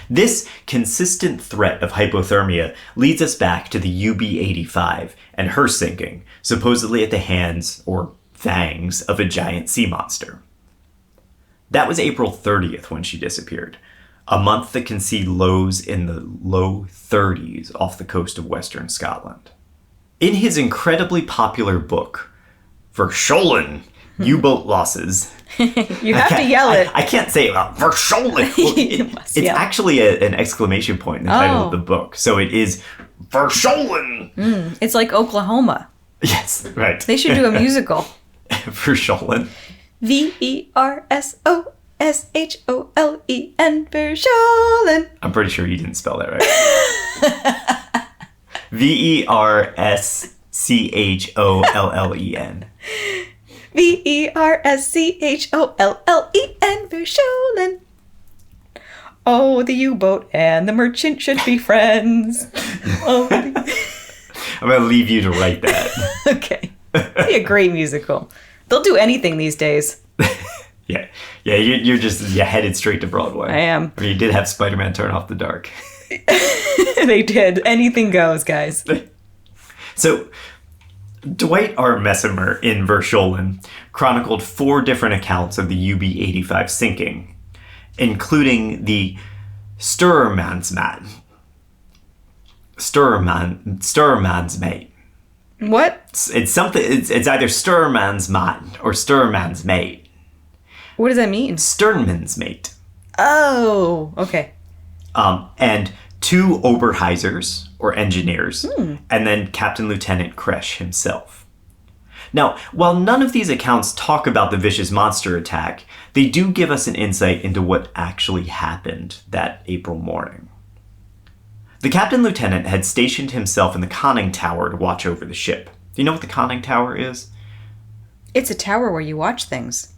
This consistent threat of hypothermia leads us back to the UB-85 and her sinking, supposedly at the hands or fangs of a giant sea monster. That was April 30th when she disappeared, a month that can see lows in the low 30s off the coast of Western Scotland. In his incredibly popular book, Verschollen, U-Boat Losses. You have to yell it. I can't say it. Verschollen. Well, it's actually an exclamation point in the title of the book. So it is Verschollen. It's like Oklahoma. Yes, right. They should do a musical. Verschollen. Verschollen. Verschollen. I'm pretty sure you didn't spell that right. Verschollen. Verschollen. Verschollen. Oh, the U-boat and the merchant should be friends. Oh, I'm going to leave you to write that. Okay. It'd be a great musical. They'll do anything these days. Yeah, you're just headed straight to Broadway. I am. I mean, you did have Spider-Man Turn Off the Dark. They did. Anything goes, guys. So, Dwight R. Messimer in Verschollen chronicled 4 different accounts of the UB-85 sinking, including the Sturmansman. Sturman's mate. What? It's something. It's either Sturman's man or Sturman's mate. What does that mean? Sternman's mate. Oh, okay. And 2 Oberheisers or engineers, and then Captain Lieutenant Kresch himself. Now, while none of these accounts talk about the vicious monster attack, they do give us an insight into what actually happened that April morning. The Captain Lieutenant had stationed himself in the conning tower to watch over the ship. Do you know what the conning tower is? It's a tower where you watch things.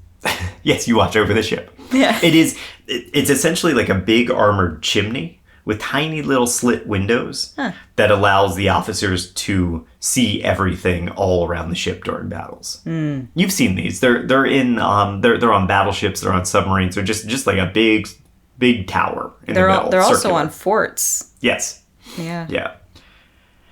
Yes, you watch over the ship. Yeah. It's essentially like a big armored chimney with tiny little slit windows that allows the officers to see everything all around the ship during battles. You've seen these. They're on battleships, they're on submarines, they're just like a big tower in the middle. They're also circular. on forts. Yes. Yeah. Yeah.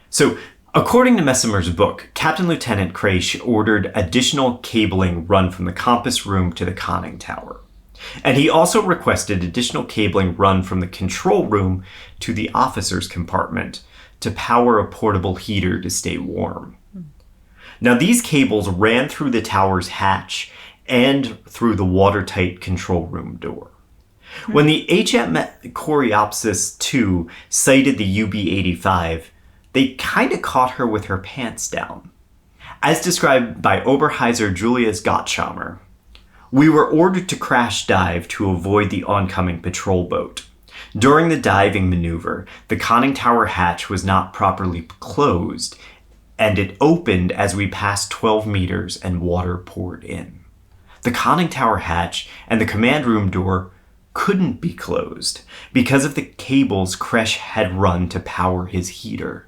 So, according to Messimer's book, Captain Lieutenant Kresch ordered additional cabling run from the compass room to the conning tower. And he also requested additional cabling run from the control room to the officer's compartment to power a portable heater to stay warm. Now, these cables ran through the tower's hatch and through the watertight control room door. When the HM Coreopsis II sighted the UB-85, they kind of caught her with her pants down. As described by Oberheiser Julius Gottschalmer, we were ordered to crash dive to avoid the oncoming patrol boat. During the diving maneuver, the conning tower hatch was not properly closed, and it opened as we passed 12 meters and water poured in. The conning tower hatch and the command room door couldn't be closed because of the cables Kresch had run to power his heater.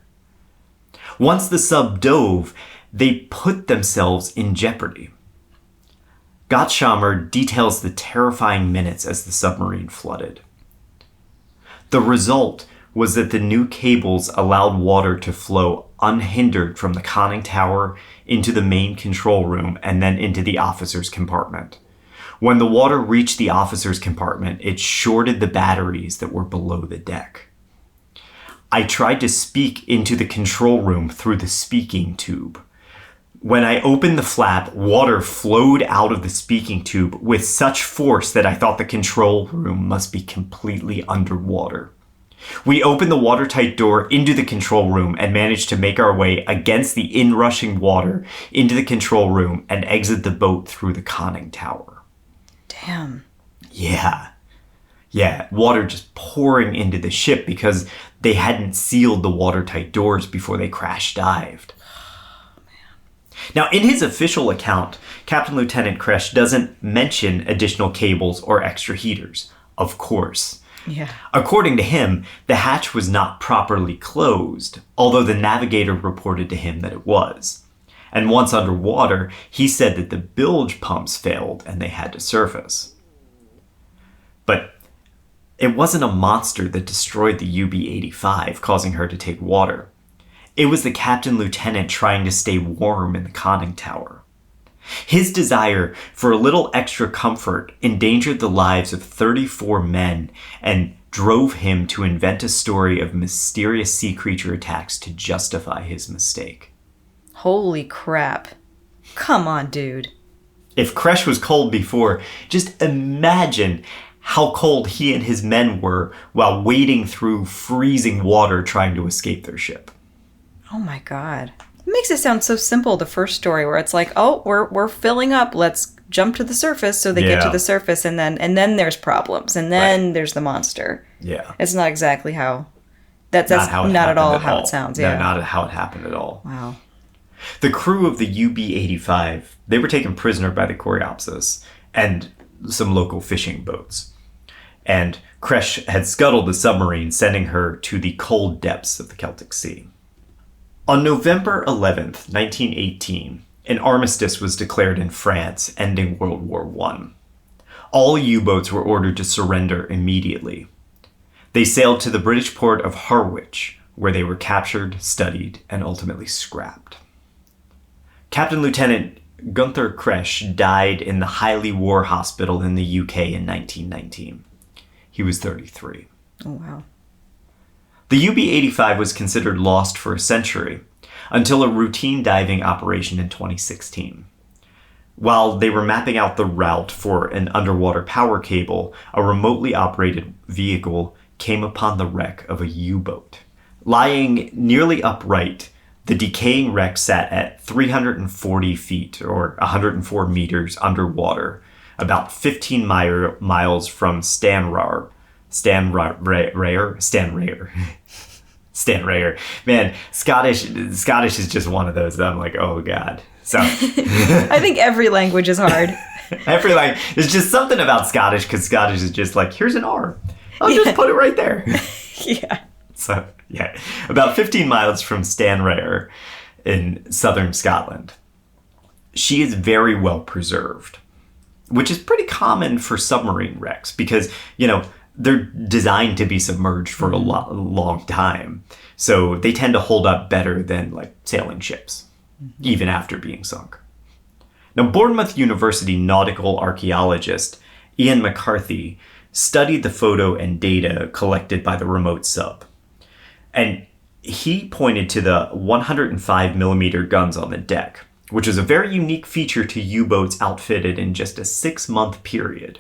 Once the sub dove, they put themselves in jeopardy. Gottschamer details the terrifying minutes as the submarine flooded. The result was that the new cables allowed water to flow unhindered from the conning tower into the main control room and then into the officer's compartment. When the water reached the officer's compartment, it shorted the batteries that were below the deck. I tried to speak into the control room through the speaking tube. When I opened the flap, water flowed out of the speaking tube with such force that I thought the control room must be completely underwater. We opened the watertight door into the control room and managed to make our way against the inrushing water into the control room and exit the boat through the conning tower. Damn. Yeah, water just pouring into the ship because they hadn't sealed the watertight doors before they crash dived. Now, in his official account, Captain Lieutenant Kresh doesn't mention additional cables or extra heaters. Of course. Yeah. According to him, the hatch was not properly closed, although the navigator reported to him that it was. And once underwater, he said that the bilge pumps failed and they had to surface. But it wasn't a monster that destroyed the UB-85, causing her to take water. It was the captain lieutenant trying to stay warm in the conning tower. His desire for a little extra comfort endangered the lives of 34 men and drove him to invent a story of mysterious sea creature attacks to justify his mistake. Holy crap. Come on, dude. If Kresh was cold before, just imagine how cold he and his men were while wading through freezing water trying to escape their ship. Oh my god. It makes it sound so simple, the first story, where it's like, oh, we're filling up, let's jump to the surface, so they get to the surface, and then there's problems, and then there's the monster. Yeah. It's not exactly how... That's not at all how it sounds, yeah. No, not how it happened at all. Wow. The crew of the UB-85, they were taken prisoner by the Coreopsis and some local fishing boats. And Kresh had scuttled the submarine, sending her to the cold depths of the Celtic Sea. On November 11th, 1918, an armistice was declared in France, ending World War I. All U-boats were ordered to surrender immediately. They sailed to the British port of Harwich, where they were captured, studied, and ultimately scrapped. Captain Lieutenant Gunther Kresh died in the Highley War Hospital in the UK in 1919. He was 33. Oh, wow. The UB-85 was considered lost for a century, until a routine diving operation in 2016. While they were mapping out the route for an underwater power cable, a remotely operated vehicle came upon the wreck of a U-boat. Lying nearly upright, the decaying wreck sat at 340 feet, or 104 meters underwater, about 15 miles from Stanraer. Man, Scottish is just one of those that I'm like, oh god. So I think every language is hard. There's just something about Scottish, because Scottish is just like, here's an R. I'll just put it right there. Yeah. So, yeah. About 15 miles from Stanraer in southern Scotland. She is very well preserved, which is pretty common for submarine wrecks because, they're designed to be submerged for a long time. So they tend to hold up better than like sailing ships, even after being sunk. Now, Bournemouth University nautical archaeologist Ian McCarthy studied the photo and data collected by the remote sub. And he pointed to the 105 millimeter guns on the deck, which is a very unique feature to U-boats outfitted in just a 6-month period.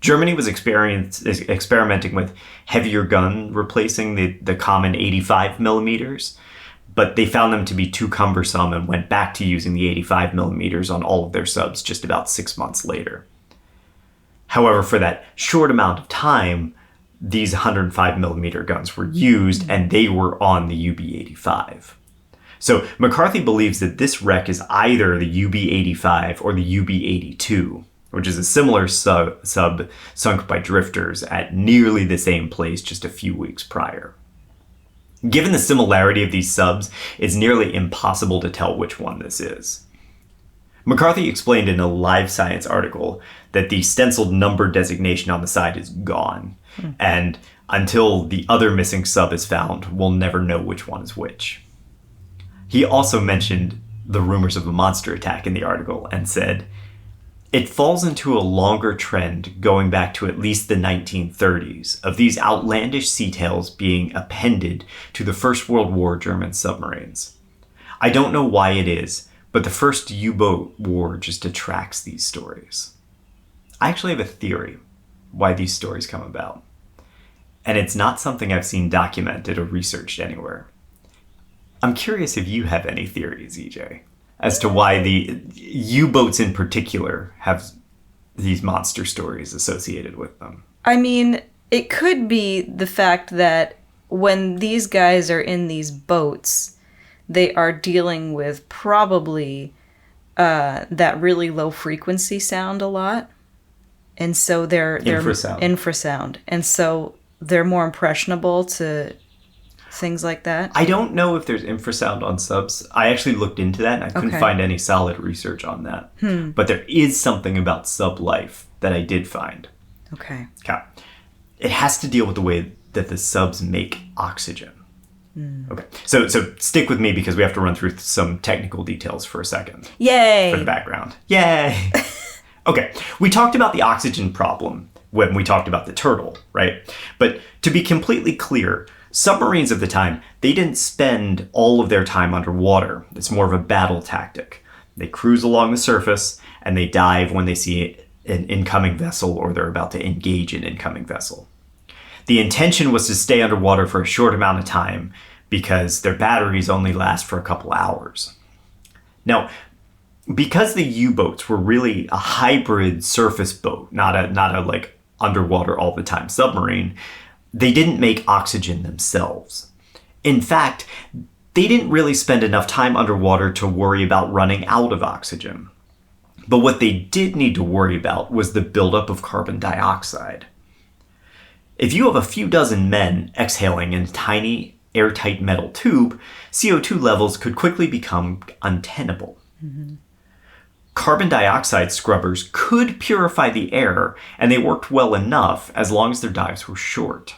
Germany was experimenting with heavier gun replacing the common 85 millimeters, but they found them to be too cumbersome and went back to using the 85 millimeters on all of their subs just about 6 months later. However, for that short amount of time, these 105 millimeter guns were used and they were on the UB-85. So McCarthy believes that this wreck is either the UB-85 or the UB-82, which is a similar sub sunk by drifters at nearly the same place just a few weeks prior. Given the similarity of these subs, it's nearly impossible to tell which one this is. McCarthy explained in a Live Science article that the stenciled number designation on the side is gone, and until the other missing sub is found, we'll never know which one is which. He also mentioned the rumors of a monster attack in the article and said, "It falls into a longer trend going back to at least the 1930s of these outlandish sea tales being appended to the First World War German submarines. I don't know why it is, but the first U-boat war just attracts these stories." I actually have a theory why these stories come about. And it's not something I've seen documented or researched anywhere. I'm curious if you have any theories, EJ, as to why the U-boats in particular have these monster stories associated with them. I mean, it could be the fact that when these guys are in these boats, they are dealing with probably that really low frequency sound a lot. And so they're infrasound. And so they're more impressionable to things like that. I don't know if there's infrasound on subs. I actually looked into that and I couldn't find any solid research on that. But there is something about sub life that I did find. Okay. It has to deal with the way that the subs make oxygen. Okay. So stick with me because we have to run through some technical details for a second. Yay! For the background. Yay! Okay. We talked about the oxygen problem when we talked about the turtle, right? But to be completely clear, submarines of the time, they didn't spend all of their time underwater. It's more of a battle tactic. They cruise along the surface and they dive when they see an incoming vessel or they're about to engage an incoming vessel. The intention was to stay underwater for a short amount of time because their batteries only last for a couple hours. Now, because the U-boats were really a hybrid surface boat, not a like underwater all the time submarine, they didn't make oxygen themselves. In fact, they didn't really spend enough time underwater to worry about running out of oxygen. But what they did need to worry about was the buildup of carbon dioxide. If you have a few dozen men exhaling in a tiny, airtight metal tube, CO2 levels could quickly become untenable. Carbon dioxide scrubbers could purify the air, and they worked well enough as long as their dives were short.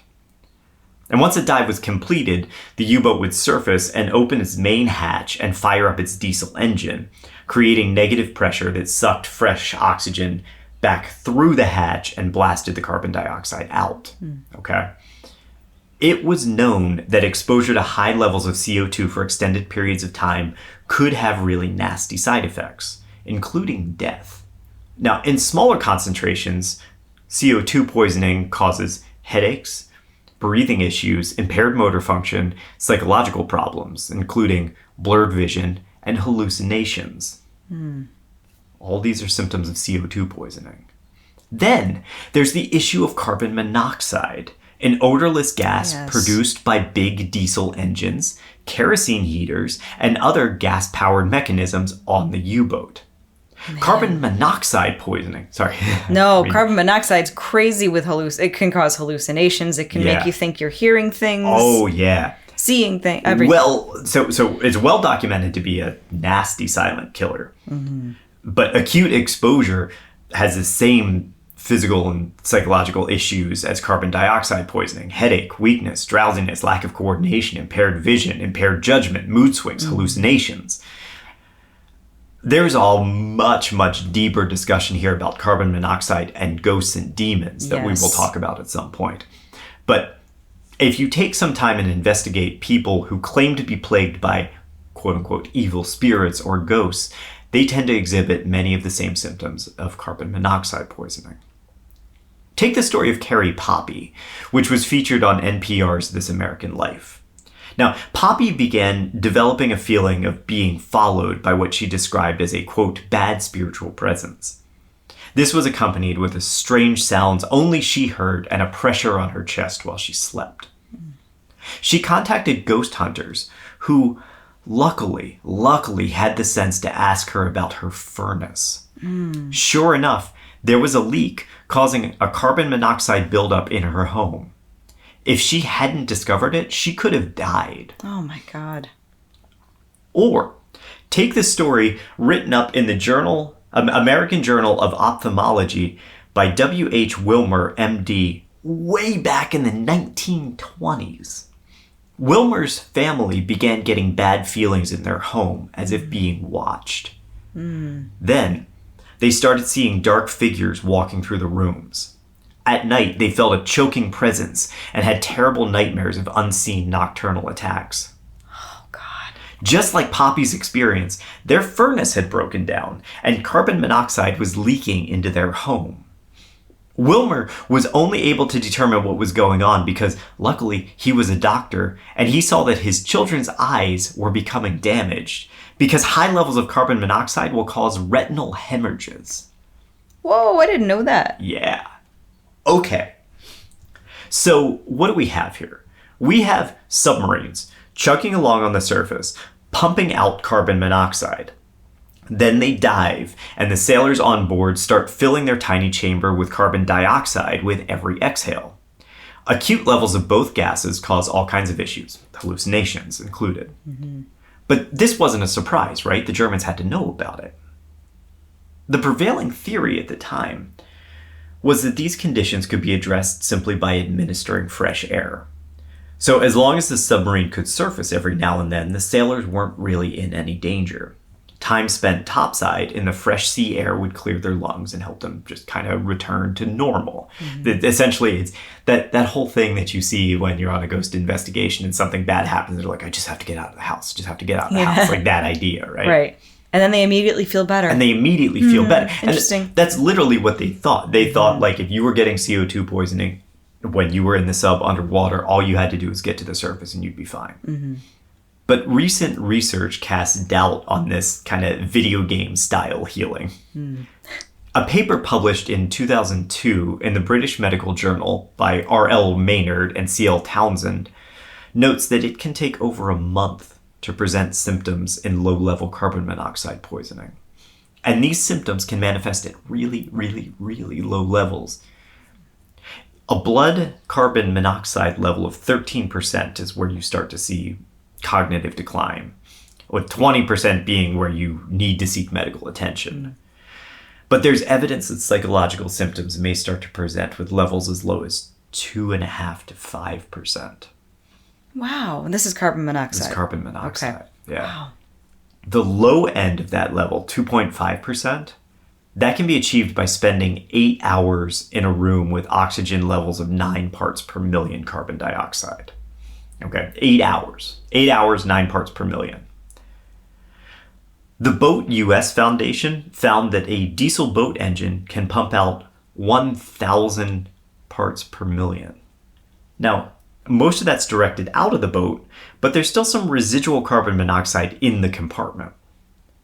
And once a dive was completed, the U-boat would surface and open its main hatch and fire up its diesel engine, creating negative pressure that sucked fresh oxygen back through the hatch and blasted the carbon dioxide out. Okay? It was known that exposure to high levels of CO2 for extended periods of time could have really nasty side effects, including death. Now, in smaller concentrations, CO2 poisoning causes headaches, breathing issues, impaired motor function, psychological problems, including blurred vision and hallucinations. All these are symptoms of CO2 poisoning. Then there's the issue of carbon monoxide, an odorless gas produced by big diesel engines, kerosene heaters, and other gas-powered mechanisms on the U-boat. Carbon monoxide poisoning. Sorry. No, carbon monoxide's crazy with it can cause hallucinations. It can make you think you're hearing things. Oh, yeah. Seeing things. Everything. Well, so it's well documented to be a nasty silent killer. But acute exposure has the same physical and psychological issues as carbon dioxide poisoning: headache, weakness, drowsiness, lack of coordination, impaired vision, impaired judgment, mood swings, hallucinations. There's a much, much deeper discussion here about carbon monoxide and ghosts and demons that we will talk about at some point. But if you take some time and investigate people who claim to be plagued by quote-unquote evil spirits or ghosts, they tend to exhibit many of the same symptoms of carbon monoxide poisoning. Take the story of Carrie Poppy, which was featured on NPR's This American Life. Now, Poppy began developing a feeling of being followed by what she described as a, quote, bad spiritual presence. This was accompanied with a strange sounds only she heard and a pressure on her chest while she slept. She contacted ghost hunters who, luckily had the sense to ask her about her furnace. Sure enough, there was a leak causing a carbon monoxide buildup in her home. If she hadn't discovered it, she could have died. Oh my God. Or take the story written up in the journal, American Journal of Ophthalmology by W.H. Wilmer, M.D., way back in the 1920s. Wilmer's family began getting bad feelings in their home, as if being watched. Then, they started seeing dark figures walking through the rooms. At night, they felt a choking presence and had terrible nightmares of unseen nocturnal attacks. Oh God. Just like Poppy's experience, their furnace had broken down and carbon monoxide was leaking into their home. Wilmer was only able to determine what was going on because, luckily, he was a doctor and he saw that his children's eyes were becoming damaged because high levels of carbon monoxide will cause retinal hemorrhages. Whoa, I didn't know that. Yeah. Okay. So, what do we have here? We have submarines chugging along on the surface, pumping out carbon monoxide. Then they dive, and the sailors on board start filling their tiny chamber with carbon dioxide with every exhale. Acute levels of both gases cause all kinds of issues, hallucinations included. But this wasn't a surprise, right? The Germans had to know about it. The prevailing theory at the time was that these conditions could be addressed simply by administering fresh air. So as long as the submarine could surface every now and then, the sailors weren't really in any danger. Time spent topside in the fresh sea air would clear their lungs and help them just kind of return to normal. Essentially, it's that whole thing that you see when you're on a ghost investigation and something bad happens. They're like, I just have to get out of the house. Just have to get out of the house. Like that idea, right? Right. And then they immediately feel better. And they immediately feel better. Interesting. And that's literally what they thought. They thought, like, if you were getting CO2 poisoning when you were in the sub underwater, all you had to do was get to the surface and you'd be fine. But recent research casts doubt on this kind of video game style healing. A paper published in 2002 in the British Medical Journal by R.L. Maynard and C.L. Townsend notes that it can take over a month to present symptoms in low-level carbon monoxide poisoning. And these symptoms can manifest at really, really, really low levels. A blood carbon monoxide level of 13% is where you start to see cognitive decline, with 20% being where you need to seek medical attention. But there's evidence that psychological symptoms may start to present with levels as low as 2.5 to 5%. Wow. And this is carbon monoxide. This is carbon monoxide. Okay. Yeah. Wow. The low end of that level, 2.5%, that can be achieved by spending 8 hours in a room with oxygen levels of 9 parts per million carbon dioxide. Okay, 8 hours. 8 hours, 9 parts per million. The Boat US Foundation found that a diesel boat engine can pump out 1,000 parts per million. Now, most of that's directed out of the boat, but there's still some residual carbon monoxide in the compartment.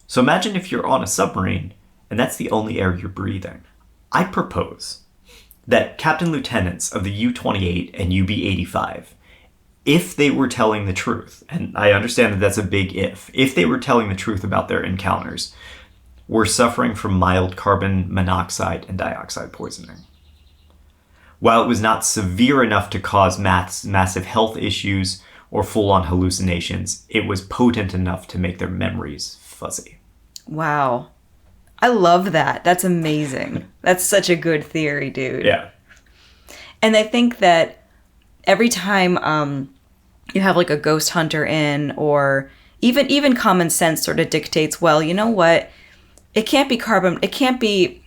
So imagine if you're on a submarine and that's the only air you're breathing. I propose that captain lieutenants of the U-28 and UB-85, if they were telling the truth, and I understand that that's a big if they were telling the truth about their encounters, were suffering from mild carbon monoxide and dioxide poisoning. While it was not severe enough to cause massive health issues or full-on hallucinations, it was potent enough to make their memories fuzzy. Wow. I love that. That's amazing. That's such a good theory, dude. Yeah. And I think that every time you have like a ghost hunter in, or even common sense sort of dictates, well, you know what? It can't be carbon. It can't be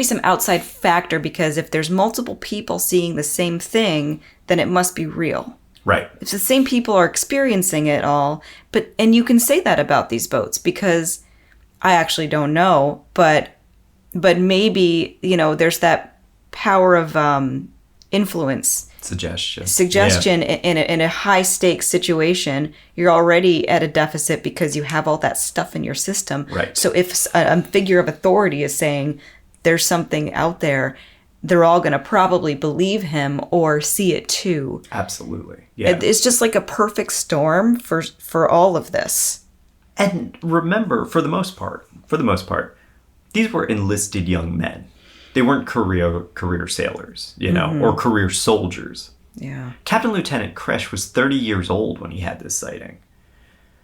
some outside factor, because if there's multiple people seeing the same thing, then it must be real. Right. If the same people are experiencing it all, and you can say that about these boats, because I actually don't know, but maybe, there's that power of influence. Suggestion yeah. in a high stakes situation. You're already at a deficit because you have all that stuff in your system. Right. So if a figure of authority is saying there's something out there, they're all going to probably believe him or see it too. Absolutely. Yeah. It's just like a perfect storm for all of this. And remember, for the most part, these were enlisted young men. They weren't career sailors, or career soldiers. Yeah. Captain Lieutenant Kresh was 30 years old when he had this sighting.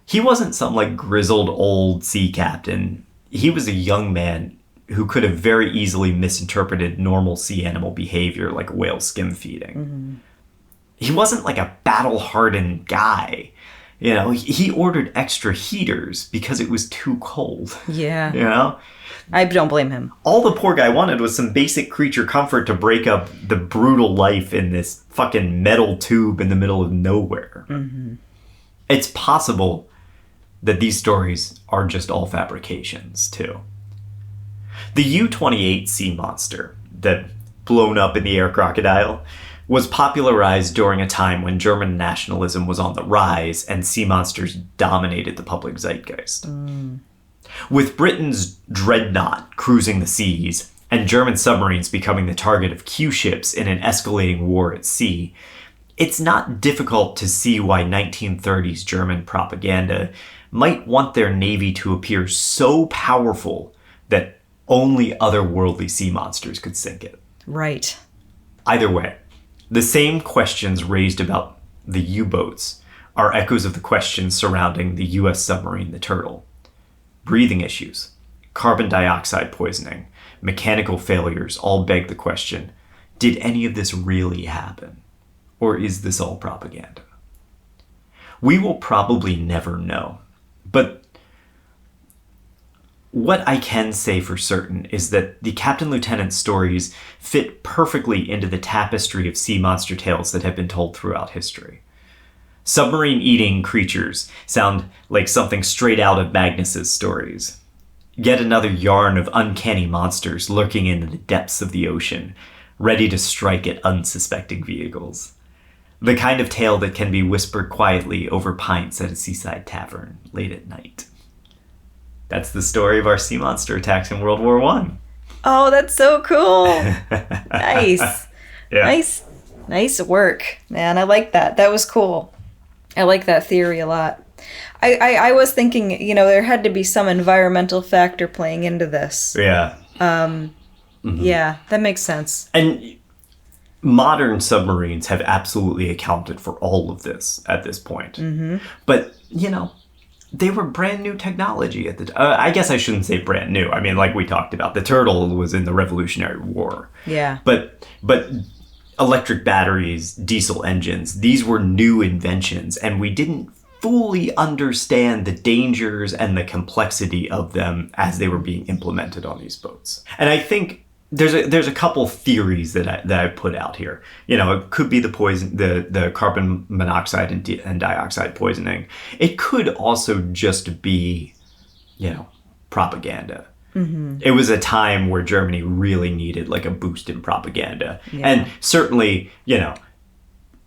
He wasn't some like grizzled old sea captain. He was a young man who could have very easily misinterpreted normal sea animal behavior like whale skim feeding. Mm-hmm. He wasn't like a battle-hardened guy. You know, he ordered extra heaters because it was too cold. Yeah. You know? I don't blame him. All the poor guy wanted was some basic creature comfort to break up the brutal life in this fucking metal tube in the middle of nowhere. Mm-hmm. It's possible that these stories are just all fabrications, too. The U-28 sea monster, the blown up in the air crocodile, was popularized during a time when German nationalism was on the rise and sea monsters dominated the public zeitgeist. With Britain's dreadnought cruising the seas and German submarines becoming the target of Q ships in an escalating war at sea, it's not difficult to see why 1930s German propaganda might want their navy to appear so powerful that only otherworldly sea monsters could sink it. Right. Either way, the same questions raised about the U-boats are echoes of the questions surrounding the U.S. submarine, the Turtle. Breathing issues, carbon dioxide poisoning, mechanical failures all beg the question, did any of this really happen? Or is this all propaganda? We will probably never know. But what I can say for certain is that the Captain Lieutenant stories fit perfectly into the tapestry of sea monster tales that have been told throughout history. Submarine-eating creatures sound like something straight out of Magnus's stories. Yet another yarn of uncanny monsters lurking in the depths of the ocean, ready to strike at unsuspecting vehicles. The kind of tale that can be whispered quietly over pints at a seaside tavern late at night. That's the story of our sea monster attacks in World War I. Oh, that's so cool. Nice. Yeah. Nice work, man. I like that. That was cool. I like that theory a lot. I was thinking, there had to be some environmental factor playing into this. Yeah. Yeah, that makes sense. And modern submarines have absolutely accounted for all of this at this point. Mm-hmm. But, they were brand new technology at the time. I guess I shouldn't say brand new. I mean, like we talked about, the Turtle was in the Revolutionary War. Yeah. But electric batteries, diesel engines, these were new inventions, and we didn't fully understand the dangers and the complexity of them as they were being implemented on these boats. And I think there's a couple theories that I put out here. It could be the poison, the carbon monoxide and dioxide poisoning. It could also just be, propaganda. Mm-hmm. It was a time where Germany really needed like a boost in propaganda. Yeah. And certainly,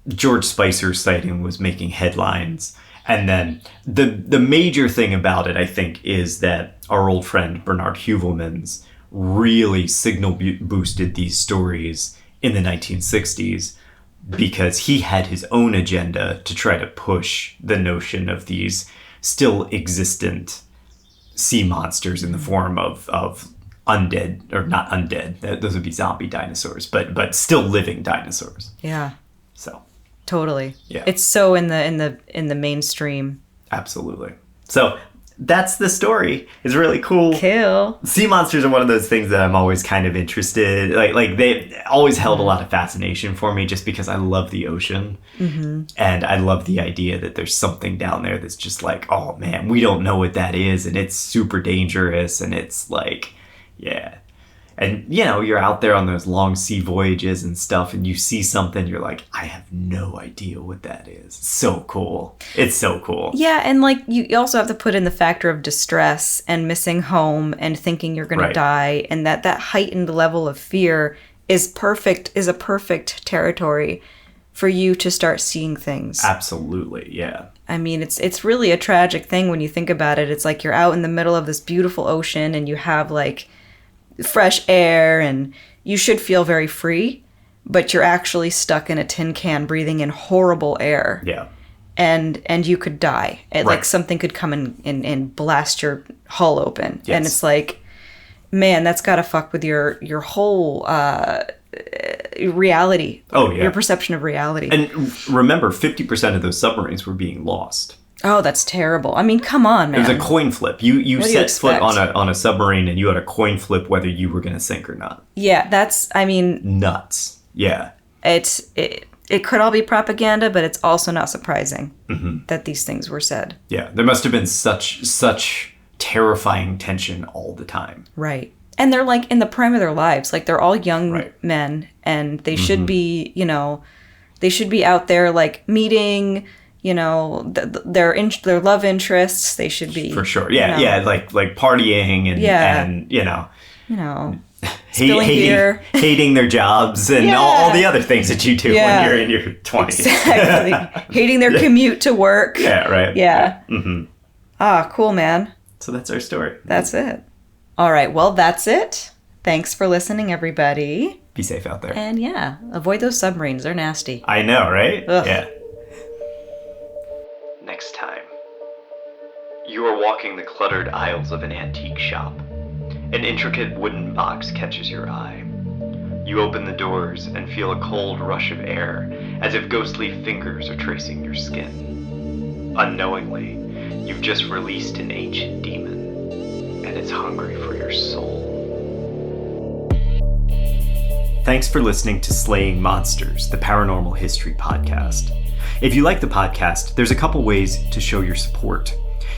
George Spicer's sighting was making headlines. And then the major thing about it, I think, is that our old friend Bernard Heuvelmans really signal boosted these stories in the 1960s because he had his own agenda to try to push the notion of these still existent sea monsters in the form of undead, or not undead, those would be zombie dinosaurs, but still living dinosaurs. Yeah. So totally. Yeah. It's so in the mainstream. Absolutely. So that's the story. It's really cool. Cool. Sea monsters are one of those things that I'm always kind of interested. Like they always held a lot of fascination for me, just because I love the ocean, mm-hmm. and I love the idea that there's something down there that's just like, oh man, we don't know what that is, and it's super dangerous, and it's like, yeah. And, you're out there on those long sea voyages and stuff, and you see something, you're like, I have no idea what that is. It's so cool. It's so cool. Yeah, and, you also have to put in the factor of distress and missing home and thinking you're going to die, and that heightened level of fear is a perfect territory for you to start seeing things. Absolutely, yeah. I mean, it's really a tragic thing when you think about it. It's like you're out in the middle of this beautiful ocean, and you have, fresh air, and you should feel very free, but you're actually stuck in a tin can breathing in horrible air. Yeah. And you could die. Something could come and blast your hull open. Yes. And it's like, man, that's got to fuck with your whole reality. Oh, yeah. Your perception of reality. And remember, 50% of those submarines were being lost. Oh, that's terrible. I mean, come on, man. It was a coin flip. You What do you set foot expect? on a submarine and you had a coin flip whether you were going to sink or not. Yeah, that's, I mean, Nuts. Yeah. it could all be propaganda, but it's also not surprising that these things were said. Yeah. There must have been such terrifying tension all the time. Right. And they're like in the prime of their lives. Like they're all young Right. men and they should be, you know, they should be out there like meeting, you know, their love interests. They should be For sure. Yeah. you know, Yeah. Like partying and, Yeah. and you know, spilling beer. hating their jobs and Yeah. all the other things that you do Yeah. when you're in your 20s. Exactly. Hating their commute to work. Yeah. Right. Yeah. Ah, cool, man. So that's our story. That's it. All right. Well, that's it. Thanks for listening, everybody. Be safe out there. And yeah, avoid those submarines. They're nasty. I know, right? Ugh. Yeah. Next time, you are walking the cluttered aisles of an antique shop. An intricate wooden box catches your eye. You open the doors and feel a cold rush of air, as if ghostly fingers are tracing your skin. Unknowingly, you've just released an ancient demon, and it's hungry for your soul. Thanks for listening to Slaying Monsters, the Paranormal History Podcast. If you like the podcast, there's a couple ways to show your support.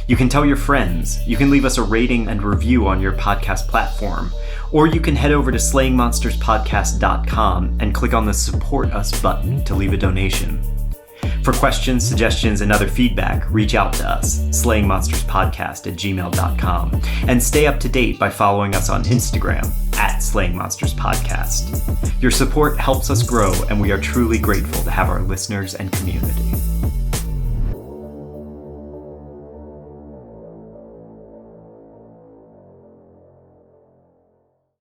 You can tell your friends, you can leave us a rating and review on your podcast platform, or you can head over to slayingmonsterspodcast.com and click on the Support Us button to leave a donation. For questions, suggestions, and other feedback, reach out to us, slayingmonsterspodcast@gmail.com, and stay up to date by following us on Instagram @slayingmonsterspodcast. Your support helps us grow, and we are truly grateful to have our listeners and community.